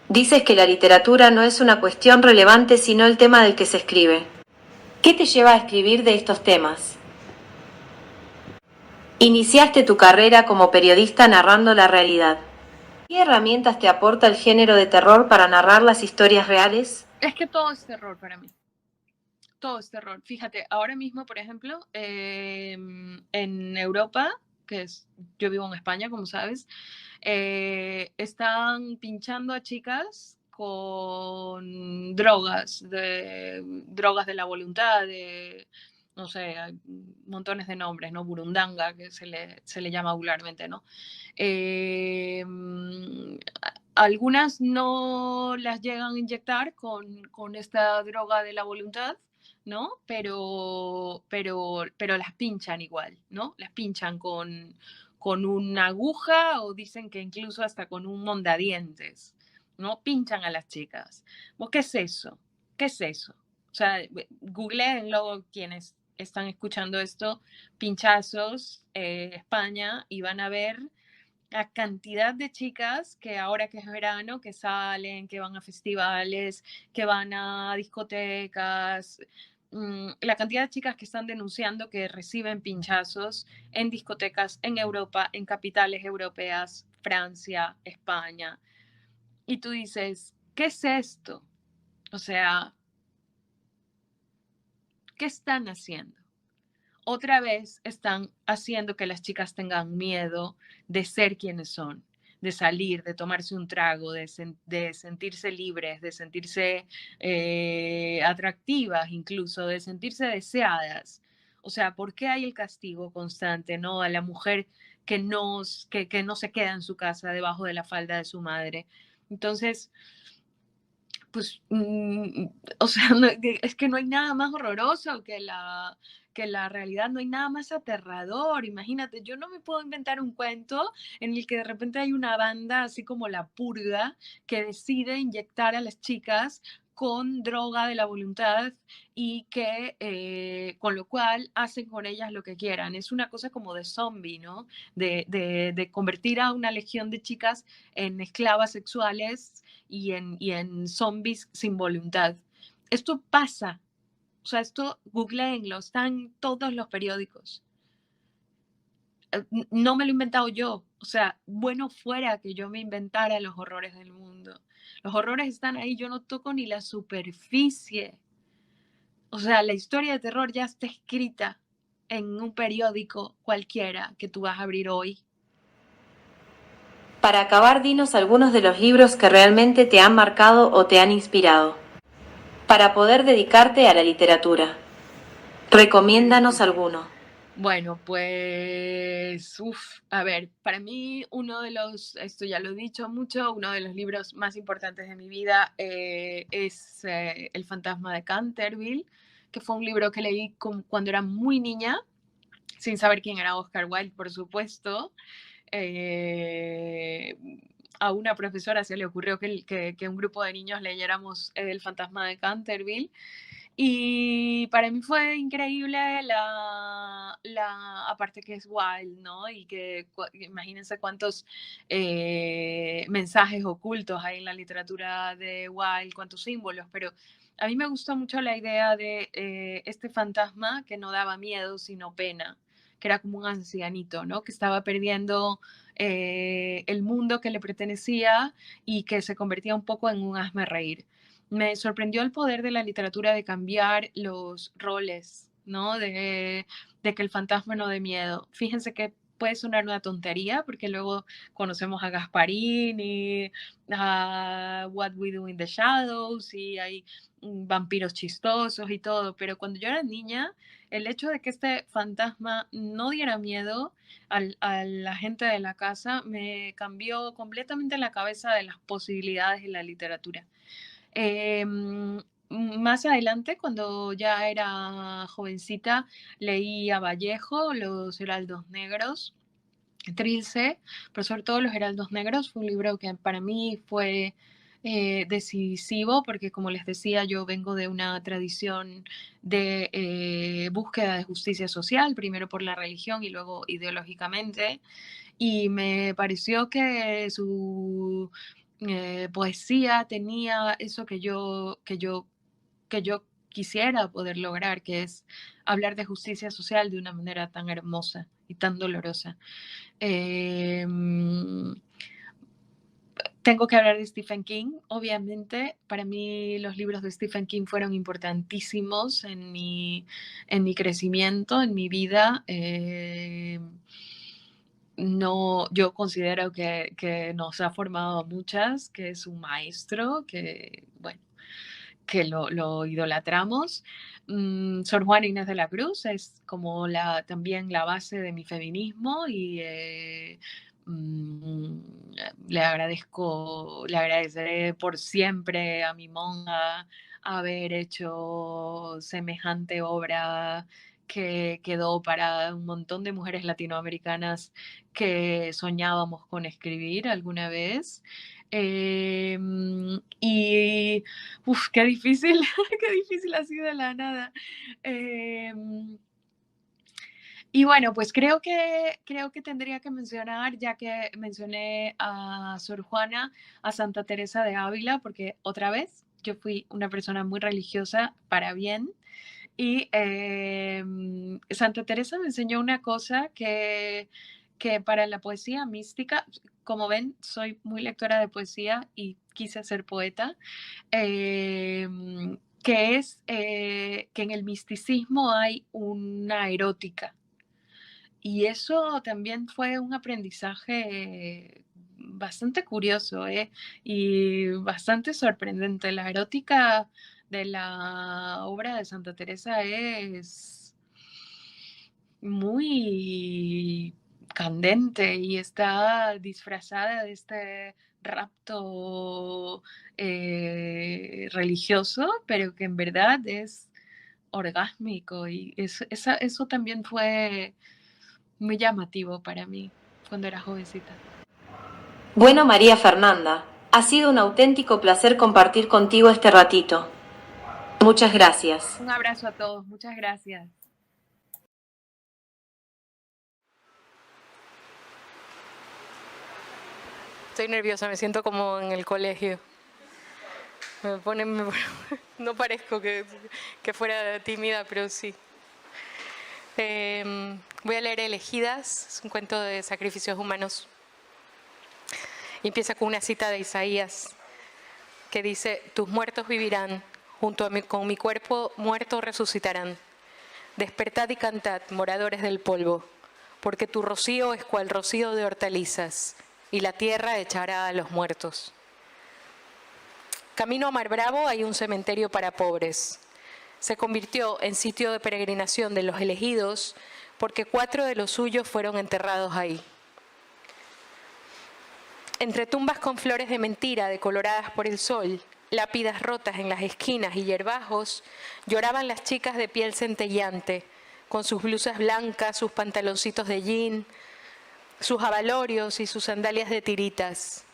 [SPEAKER 8] Dices que la literatura no es una cuestión relevante, sino el tema del que se escribe. ¿Qué te lleva a escribir de estos temas? Iniciaste tu carrera como periodista narrando la realidad. ¿Qué herramientas te aporta el género de terror para narrar las historias reales?
[SPEAKER 9] Es que todo es terror para mí. Todo es terror. Fíjate, ahora mismo, por ejemplo, en Europa, yo vivo en España, como sabes, están pinchando a chicas con drogas de la voluntad, no sé, hay montones de nombres, ¿no? Burundanga, que se le llama vulgarmente, ¿no? Algunas no las llegan a inyectar con esta droga de la voluntad, ¿no? Pero las pinchan igual, ¿no? Las pinchan con una aguja o dicen que incluso hasta con un mondadientes, ¿no? Pinchan a las chicas. ¿Qué es eso? ¿Qué es eso? O sea, googleenlo quienes están escuchando esto, pinchazos, España, y van a ver la cantidad de chicas que ahora que es verano, que salen, que van a festivales, que van a discotecas, la cantidad de chicas que están denunciando que reciben pinchazos en discotecas en Europa, en capitales europeas, Francia, España. Y tú dices, ¿qué es esto? O sea, ¿qué están haciendo? Otra vez están haciendo que las chicas tengan miedo de ser quienes son, de salir, de tomarse un trago, de sentirse libres, de sentirse atractivas incluso, de sentirse deseadas. O sea, ¿por qué hay el castigo constante, ¿no? A la mujer que no se queda en su casa debajo de la falda de su madre? Entonces, pues, o sea, es que no hay nada más horroroso que la realidad, no hay nada más aterrador. Imagínate, yo no me puedo inventar un cuento en el que de repente hay una banda así como La Purga que decide inyectar a las chicas con droga de la voluntad y que con lo cual hacen con ellas lo que quieran. Es una cosa como de zombie, ¿no? De convertir a una legión de chicas en esclavas sexuales y en zombies sin voluntad. Esto pasa. O sea, esto googleenlo, está en todos los periódicos. No me lo he inventado yo. O sea, bueno fuera que yo me inventara los horrores del mundo. Los horrores están ahí, yo no toco ni la superficie. O sea, la historia de terror ya está escrita en un periódico cualquiera que tú vas a abrir hoy.
[SPEAKER 8] Para acabar, dinos algunos de los libros que realmente te han marcado o te han inspirado, para poder dedicarte a la literatura. Recomiéndanos alguno.
[SPEAKER 9] Bueno, pues, a ver, para mí esto ya lo he dicho mucho, uno de los libros más importantes de mi vida es El fantasma de Canterville, que fue un libro que leí cuando era muy niña, sin saber quién era Oscar Wilde, por supuesto. A una profesora se le ocurrió que un grupo de niños leyéramos El fantasma de Canterville. Y para mí fue increíble aparte que es Wilde, ¿no? Y que imagínense cuántos mensajes ocultos hay en la literatura de Wilde, cuántos símbolos, pero a mí me gustó mucho la idea de este fantasma que no daba miedo, sino pena, que era como un ancianito, ¿no? Que estaba perdiendo el mundo que le pertenecía y que se convertía un poco en un hazmerreír. Me sorprendió el poder de la literatura de cambiar los roles, ¿no? De que el fantasma no dé miedo. Fíjense que puede sonar una tontería, porque luego conocemos a Gasparini, a What We Do in the Shadows, y hay vampiros chistosos y todo, pero cuando yo era niña, el hecho de que este fantasma no diera miedo a la gente de la casa me cambió completamente la cabeza de las posibilidades de la literatura. Más adelante, cuando ya era jovencita, leí a Vallejo, Los Heraldos Negros, Trilce, pero sobre todo Los Heraldos Negros fue un libro que para mí fue decisivo, porque como les decía, yo vengo de una tradición de búsqueda de justicia social, primero por la religión y luego ideológicamente, y me pareció que su poesía tenía eso que yo quisiera poder lograr, que es hablar de justicia social de una manera tan hermosa y tan dolorosa. Tengo que hablar de Stephen King, obviamente. Para mí los libros de Stephen King fueron importantísimos en mi crecimiento, en mi vida. no, yo considero que nos ha formado a muchas, que es un maestro, que, bueno, que lo idolatramos. Sor Juana Inés de la Cruz es como también la base de mi feminismo y le agradeceré por siempre a mi monja haber hecho semejante obra que quedó para un montón de mujeres latinoamericanas que soñábamos con escribir alguna vez. Y qué difícil, qué difícil ha sido de la nada. Y bueno, pues creo que tendría que mencionar, ya que mencioné a Sor Juana, a Santa Teresa de Ávila, porque otra vez yo fui una persona muy religiosa para bien. Y Santa Teresa me enseñó una cosa que para la poesía mística, como ven, soy muy lectora de poesía y quise ser poeta, que es que en el misticismo hay una erótica. Y eso también fue un aprendizaje bastante curioso y bastante sorprendente. La erótica de la obra de Santa Teresa es muy candente y está disfrazada de este rapto religioso, pero que en verdad es orgásmico, y eso también fue muy llamativo para mí cuando era jovencita.
[SPEAKER 8] Bueno, María Fernanda, ha sido un auténtico placer compartir contigo este ratito. Muchas gracias.
[SPEAKER 9] Un abrazo a todos, muchas gracias.
[SPEAKER 4] Estoy nerviosa, me siento como en el colegio. No parezco que fuera tímida, pero sí. Voy a leer Elegidas, es un cuento de sacrificios humanos. Y empieza con una cita de Isaías que dice: tus muertos vivirán, junto con mi cuerpo muerto resucitarán. Despertad y cantad, moradores del polvo, porque tu rocío es cual rocío de hortalizas, y la tierra echará a los muertos. Camino a Mar Bravo hay un cementerio para pobres. Se convirtió en sitio de peregrinación de los elegidos porque 4 de los suyos fueron enterrados ahí. Entre tumbas con flores de mentira decoloradas por el sol, lápidas rotas en las esquinas y hierbajos, lloraban las chicas de piel centelleante, con sus blusas blancas, sus pantaloncitos de jean, sus abalorios y sus sandalias de tiritas.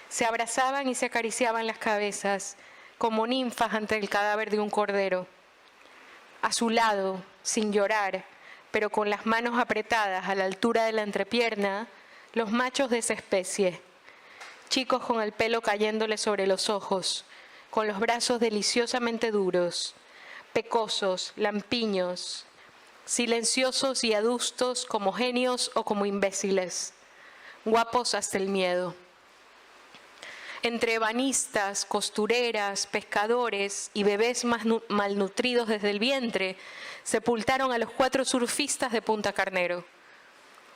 [SPEAKER 4] Se abrazaban y se acariciaban las cabezas, como ninfas ante el cadáver de un cordero. A su lado, sin llorar, pero con las manos apretadas a la altura de la entrepierna, los machos de esa especie, chicos con el pelo cayéndole sobre los ojos, con los brazos deliciosamente duros, pecosos, lampiños, silenciosos y adustos como genios o como imbéciles, guapos hasta el miedo. Entre ebanistas, costureras, pescadores y bebés malnutridos desde el vientre, sepultaron a los 4 surfistas de Punta Carnero.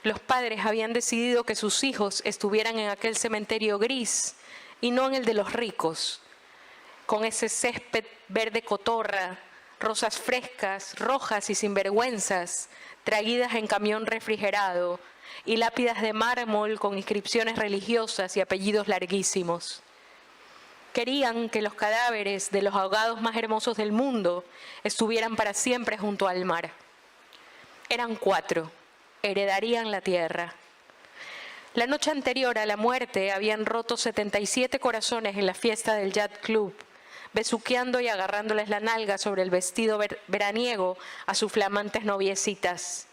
[SPEAKER 4] Los padres habían decidido que sus hijos estuvieran en aquel cementerio gris y no en el de los ricos, con ese césped verde cotorra, rosas frescas, rojas y sinvergüenzas, traídas en camión refrigerado, y lápidas de mármol con inscripciones religiosas y apellidos larguísimos. Querían que los cadáveres de los ahogados más hermosos del mundo estuvieran para siempre junto al mar. Eran 4, heredarían la tierra. La noche anterior a la muerte habían roto 77 corazones en la fiesta del Yacht Club, besuqueando y agarrándoles la nalga sobre el vestido veraniego a sus flamantes noviecitas.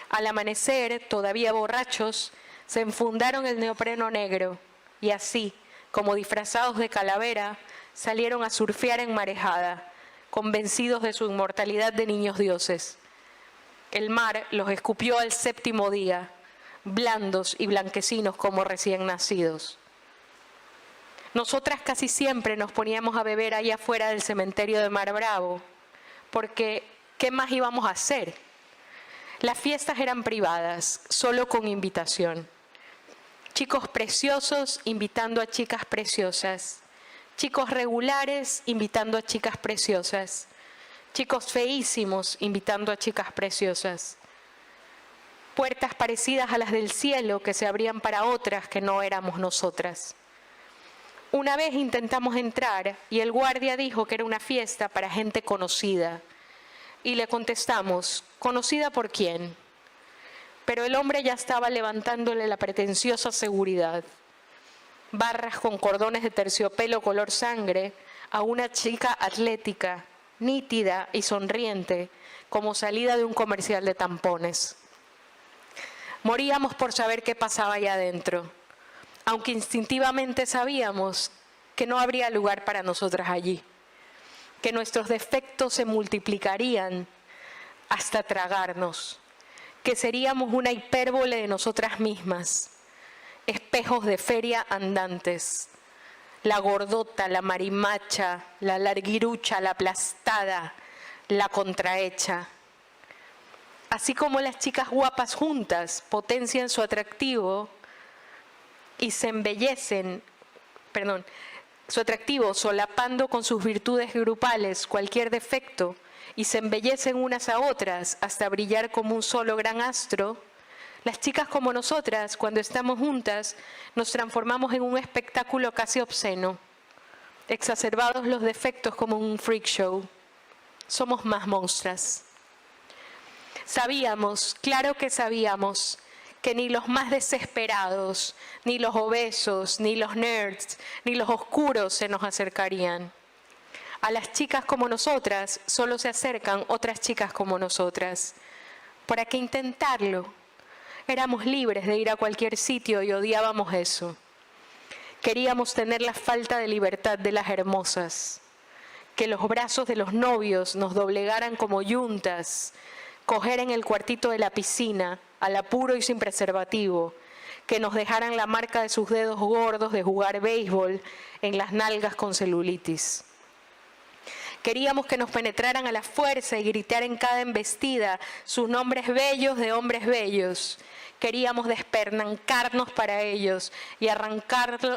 [SPEAKER 4] Al amanecer, todavía borrachos, se enfundaron el neopreno negro y así, como disfrazados de calavera, salieron a surfear en marejada, convencidos de su inmortalidad de niños dioses. El mar los escupió al 7º día, blandos y blanquecinos como recién nacidos. Nosotras casi siempre nos poníamos a beber allá afuera del cementerio de Mar Bravo, porque ¿qué más íbamos a hacer?
[SPEAKER 10] Las fiestas eran privadas, solo con invitación. Chicos preciosos invitando a chicas preciosas. Chicos regulares invitando a chicas preciosas. Chicos feísimos invitando a chicas preciosas. Puertas parecidas a las del cielo que se abrían para otras que no éramos nosotras. Una vez intentamos entrar y el guardia dijo que era una fiesta para gente conocida. Y le contestamos, ¿conocida por quién? Pero el hombre ya estaba levantándole la pretenciosa seguridad. Barras con cordones de terciopelo color sangre a una chica atlética, nítida y sonriente, como salida de un comercial de tampones. Moríamos por saber qué pasaba allá adentro, aunque instintivamente sabíamos que no habría lugar para nosotras allí, que nuestros defectos se multiplicarían hasta tragarnos, que seríamos una hipérbole de nosotras mismas, espejos de feria andantes, la gordota, la marimacha, la larguirucha, la aplastada, la contrahecha. Así como las chicas guapas juntas potencian su atractivo y se embellecen, su atractivo solapando con sus virtudes grupales cualquier defecto y se embellecen unas a otras hasta brillar como un solo gran astro, las chicas como nosotras, cuando estamos juntas, nos transformamos en un espectáculo casi obsceno, exacerbados los defectos como un freak show. Somos más monstruas. Sabíamos, claro que sabíamos, que ni los más desesperados, ni los obesos, ni los nerds, ni los oscuros se nos acercarían. A las chicas como nosotras solo se acercan otras chicas como nosotras. ¿Para qué intentarlo? Éramos libres de ir a cualquier sitio y odiábamos eso. Queríamos tener la falta de libertad de las hermosas, que los brazos de los novios nos doblegaran como yuntas, coger en el cuartito de la piscina, al apuro y sin preservativo, que nos dejaran la marca de sus dedos gordos de jugar béisbol en las nalgas con celulitis. Queríamos que nos penetraran a la fuerza y gritar en cada embestida sus nombres bellos de hombres bellos. Queríamos despernancarnos para ellos y agarrarnos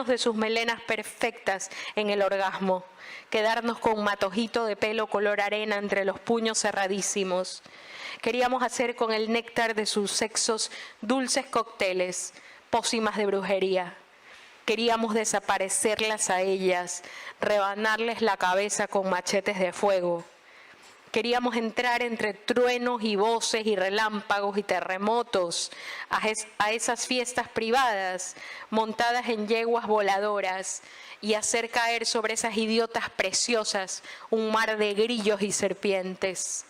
[SPEAKER 10] de sus melenas perfectas en el orgasmo. Quedarnos con un matojito de pelo color arena entre los puños cerradísimos. Queríamos hacer con el néctar de sus sexos dulces cócteles, pócimas de brujería. Queríamos desaparecerlas a ellas, rebanarles la cabeza con machetes de fuego. Queríamos entrar entre truenos y voces y relámpagos y terremotos a esas fiestas privadas montadas en yeguas voladoras y hacer caer sobre esas idiotas preciosas un mar de grillos y serpientes.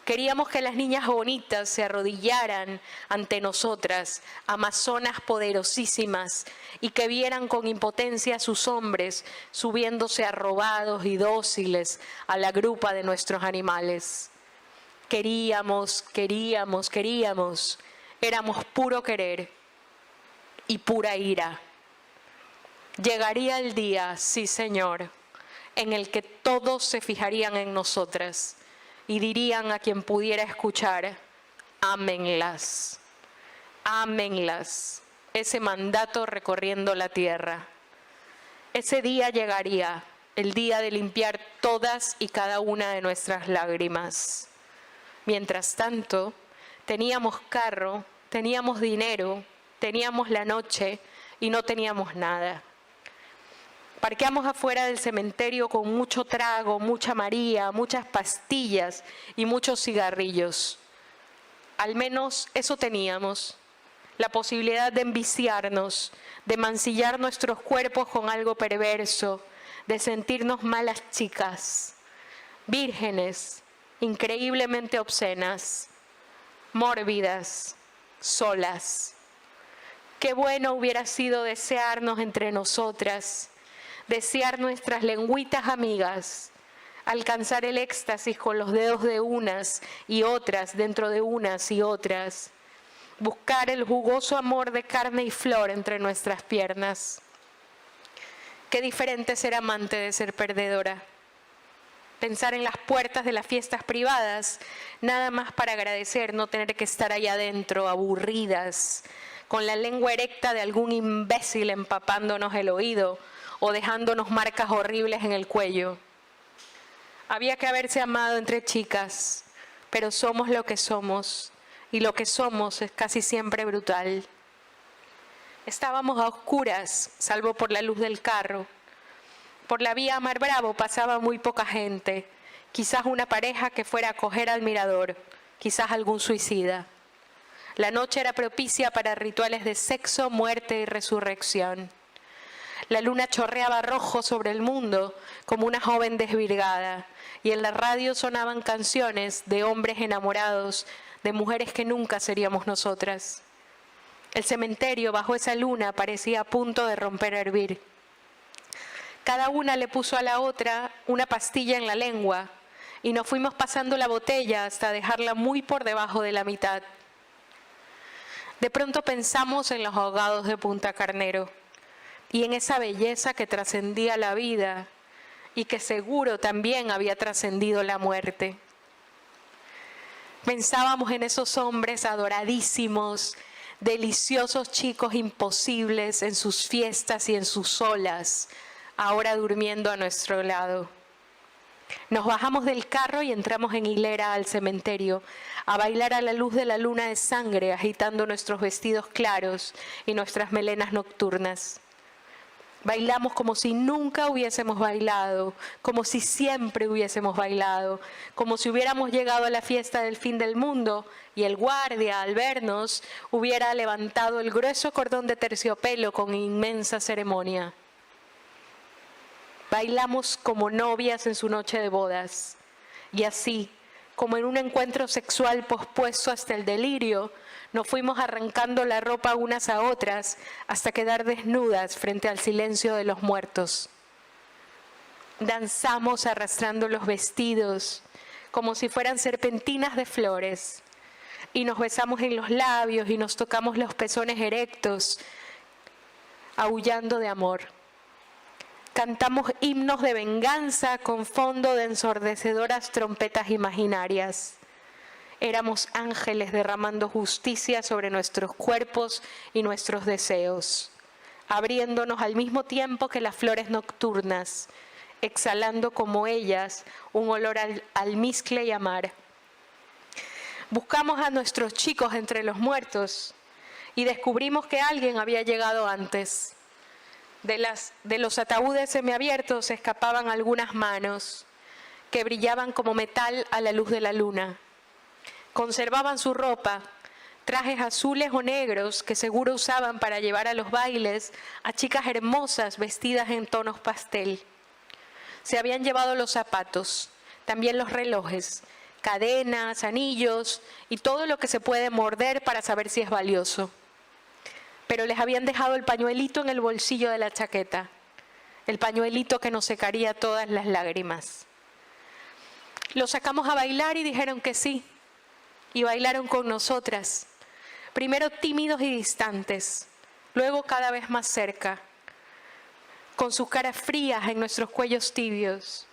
[SPEAKER 10] Queríamos que las niñas bonitas se arrodillaran ante nosotras, amazonas poderosísimas, y que vieran con impotencia a sus hombres subiéndose arrobados y dóciles a la grupa de nuestros animales. Queríamos. Éramos puro querer y pura ira. Llegaría el día, sí señor, en el que todos se fijarían en nosotras y dirían a quien pudiera escuchar, ámenlas, ámenlas, ese mandato recorriendo la tierra. Ese día llegaría, el día de limpiar todas y cada una de nuestras lágrimas. Mientras tanto, teníamos carro, teníamos dinero, teníamos la noche y no teníamos nada. Parqueamos afuera del cementerio con mucho trago, mucha María, muchas pastillas y muchos cigarrillos. Al menos eso teníamos, la posibilidad de enviciarnos, de mancillar nuestros cuerpos con algo perverso, de sentirnos malas chicas, vírgenes, increíblemente obscenas, mórbidas, solas. Qué bueno hubiera sido desearnos entre nosotras, desear nuestras lengüitas amigas, alcanzar el éxtasis con los dedos de unas y otras dentro de unas y otras, buscar el jugoso amor de carne y flor entre nuestras piernas. Qué diferente ser amante de ser perdedora. pensar en las puertas de las fiestas privadas, nada más para agradecer no tener que estar allá adentro, aburridas, con la lengua erecta de algún imbécil empapándonos el oído o dejándonos marcas horribles en el cuello. Había que haberse amado entre chicas, pero somos lo que somos, y lo que somos es casi siempre brutal. Estábamos a oscuras, salvo por la luz del carro. Por la vía Mar Bravo pasaba muy poca gente, quizás una pareja que fuera a coger al mirador, quizás algún suicida. La noche era propicia para rituales de sexo, muerte y resurrección. La luna chorreaba rojo sobre el mundo como una joven desvirgada, y en la radio sonaban canciones de hombres enamorados, de mujeres que nunca seríamos nosotras. El cementerio bajo esa luna parecía a punto de romper a hervir. Cada una le puso a la otra una pastilla en la lengua y nos fuimos pasando la botella hasta dejarla muy por debajo de la mitad. De pronto pensamos en los ahogados de Punta Carnero y en esa belleza que trascendía la vida y que seguro también había trascendido la muerte. Pensábamos en esos hombres adoradísimos, deliciosos chicos imposibles en sus fiestas y en sus olas, ahora durmiendo a nuestro lado. Nos bajamos del carro y entramos en hilera al cementerio, a bailar a la luz de la luna de sangre, agitando nuestros vestidos claros y nuestras melenas nocturnas. Bailamos como si nunca hubiésemos bailado, como si siempre hubiésemos bailado, como si hubiéramos llegado a la fiesta del fin del mundo y el guardia, al vernos, hubiera levantado el grueso cordón de terciopelo con inmensa ceremonia. Bailamos como novias en su noche de bodas, y así, como en un encuentro sexual pospuesto hasta el delirio, nos fuimos arrancando la ropa unas a otras hasta quedar desnudas frente al silencio de los muertos. Danzamos arrastrando los vestidos como si fueran serpentinas de flores, y nos besamos en los labios y nos tocamos los pezones erectos, aullando de amor. Cantamos himnos de venganza con fondo de ensordecedoras trompetas imaginarias. Éramos ángeles derramando justicia sobre nuestros cuerpos y nuestros deseos, abriéndonos al mismo tiempo que las flores nocturnas, exhalando como ellas un olor al almizcle y a mar. Buscamos a nuestros chicos entre los muertos y descubrimos que alguien había llegado antes. De los ataúdes semiabiertos escapaban algunas manos que brillaban como metal a la luz de la luna. Conservaban su ropa, trajes azules o negros que seguro usaban para llevar a los bailes a chicas hermosas vestidas en tonos pastel. Se habían llevado los zapatos, también los relojes, cadenas, anillos y todo lo que se puede morder para saber si es valioso. Pero les habían dejado el pañuelito en el bolsillo de la chaqueta, el pañuelito que nos secaría todas las lágrimas. Los sacamos a bailar y dijeron que sí, y bailaron con nosotras, primero tímidos y distantes, luego cada vez más cerca, con sus caras frías en nuestros cuellos tibios.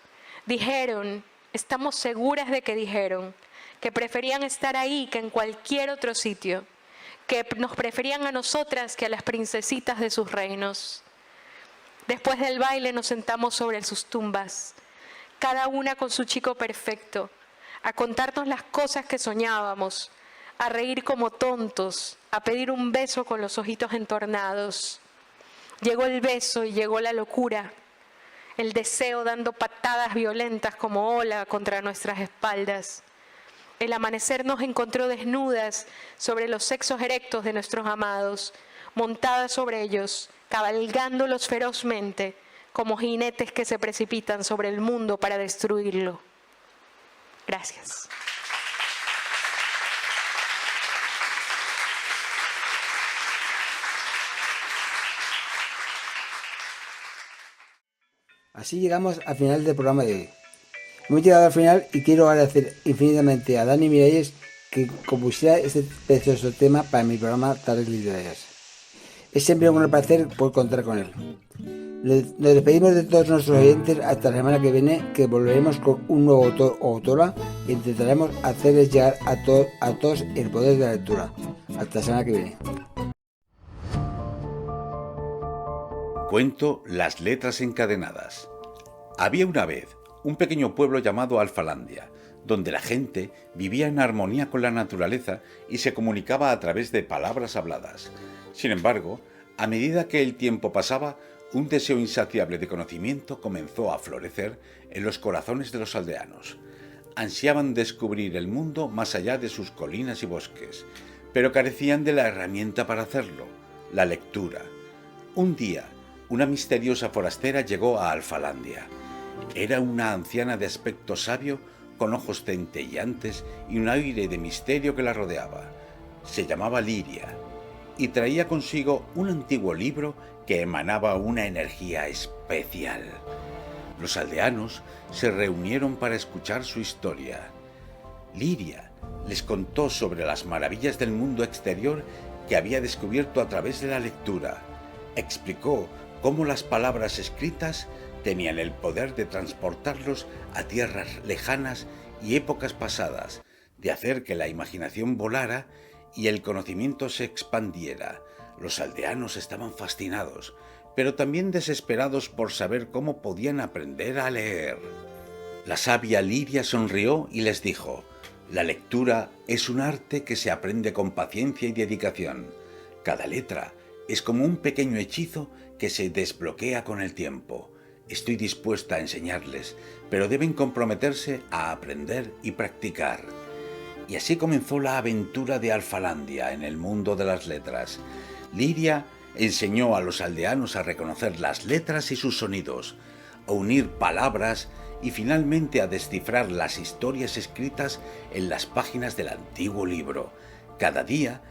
[SPEAKER 10] Dijeron, estamos seguras de que dijeron, que preferían estar ahí que en cualquier otro sitio, que nos preferían a nosotras que a las princesitas de sus reinos. Después del baile nos sentamos sobre sus tumbas, cada una con su chico perfecto, a contarnos las cosas que soñábamos, a reír como tontos, a pedir un beso con los ojitos entornados. Llegó el beso y llegó la locura, el deseo dando patadas violentas como ola contra nuestras espaldas. El amanecer nos encontró desnudas sobre los sexos erectos de nuestros amados, montadas sobre ellos, cabalgándolos ferozmente, como jinetes que se precipitan sobre el mundo para destruirlo. Gracias.
[SPEAKER 7] Así llegamos al final del programa de hoy. Hemos llegado al final y quiero agradecer infinitamente a Dani Miralles que compusiera este precioso tema para mi programa Tardes Literarias. Es siempre un gran placer poder contar con él. Nos despedimos de todos nuestros oyentes hasta la semana que viene, que volveremos con un nuevo autor o autora e intentaremos hacerles llegar a todos el poder de la lectura. Hasta la semana que viene.
[SPEAKER 11] Cuento Las letras encadenadas. Había una vez un pequeño pueblo llamado Alfalandia, donde la gente vivía en armonía con la naturaleza y se comunicaba a través de palabras habladas. Sin embargo, a medida que el tiempo pasaba, un deseo insaciable de conocimiento comenzó a florecer en los corazones de los aldeanos. Ansiaban descubrir el mundo más allá de sus colinas y bosques, pero carecían de la herramienta para hacerlo, la lectura. Un día, una misteriosa forastera llegó a Alfalandia. Era una anciana de aspecto sabio, con ojos centelleantes y un aire de misterio que la rodeaba. Se llamaba Liria y traía consigo un antiguo libro que emanaba una energía especial. Los aldeanos se reunieron para escuchar su historia. Liria les contó sobre las maravillas del mundo exterior que había descubierto a través de la lectura. Explicó cómo las palabras escritas tenían el poder de transportarlos a tierras lejanas y épocas pasadas, de hacer que la imaginación volara y el conocimiento se expandiera. Los aldeanos estaban fascinados, pero también desesperados por saber cómo podían aprender a leer. La sabia Liria sonrió y les dijo: «La lectura es un arte que se aprende con paciencia y dedicación. Cada letra es como un pequeño hechizo que se desbloquea con el tiempo. Estoy dispuesta a enseñarles, pero deben comprometerse a aprender y practicar». Y así comenzó la aventura de Alfalandia en el mundo de las letras. Liria enseñó a los aldeanos a reconocer las letras y sus sonidos, a unir palabras y finalmente a descifrar las historias escritas en las páginas del antiguo libro. Cada día,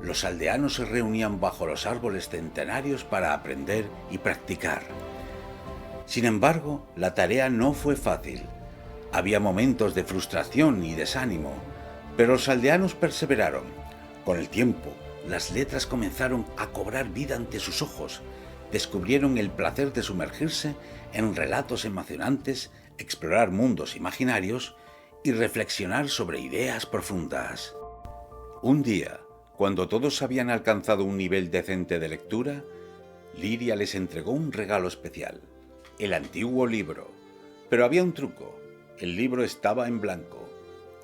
[SPEAKER 11] los aldeanos se reunían bajo los árboles centenarios para aprender y practicar. Sin embargo, la tarea no fue fácil. Había momentos de frustración y desánimo, pero los aldeanos perseveraron. Con el tiempo, las letras comenzaron a cobrar vida ante sus ojos. Descubrieron el placer de sumergirse en relatos emocionantes, explorar mundos imaginarios y reflexionar sobre ideas profundas. Un día, cuando todos habían alcanzado un nivel decente de lectura, Liria les entregó un regalo especial: el antiguo libro. Pero había un truco: el libro estaba en blanco.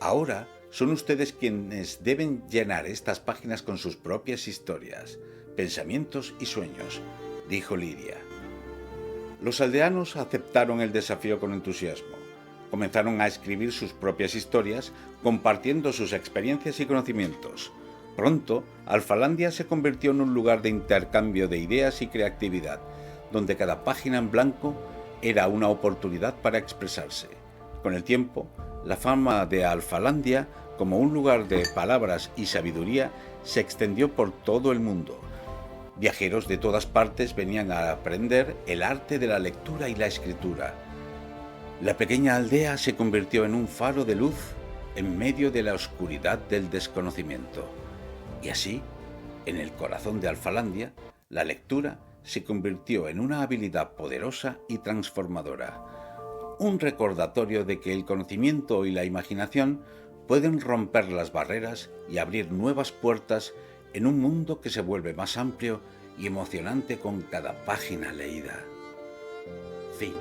[SPEAKER 11] Ahora son ustedes quienes deben llenar estas páginas con sus propias historias, pensamientos y sueños, dijo Liria. Los aldeanos aceptaron el desafío con entusiasmo. Comenzaron a escribir sus propias historias, compartiendo sus experiencias y conocimientos. Pronto, Alfalandia se convirtió en un lugar de intercambio de ideas y creatividad, donde cada página en blanco era una oportunidad para expresarse. Con el tiempo, la fama de Alfalandia como un lugar de palabras y sabiduría se extendió por todo el mundo. Viajeros de todas partes venían a aprender el arte de la lectura y la escritura. La pequeña aldea se convirtió en un faro de luz en medio de la oscuridad del desconocimiento. Y así, en el corazón de Alfalandia, la lectura se convirtió en una habilidad poderosa y transformadora. Un recordatorio de que el conocimiento y la imaginación pueden romper las barreras y abrir nuevas puertas en un mundo que se vuelve más amplio y emocionante con cada página leída. Fin.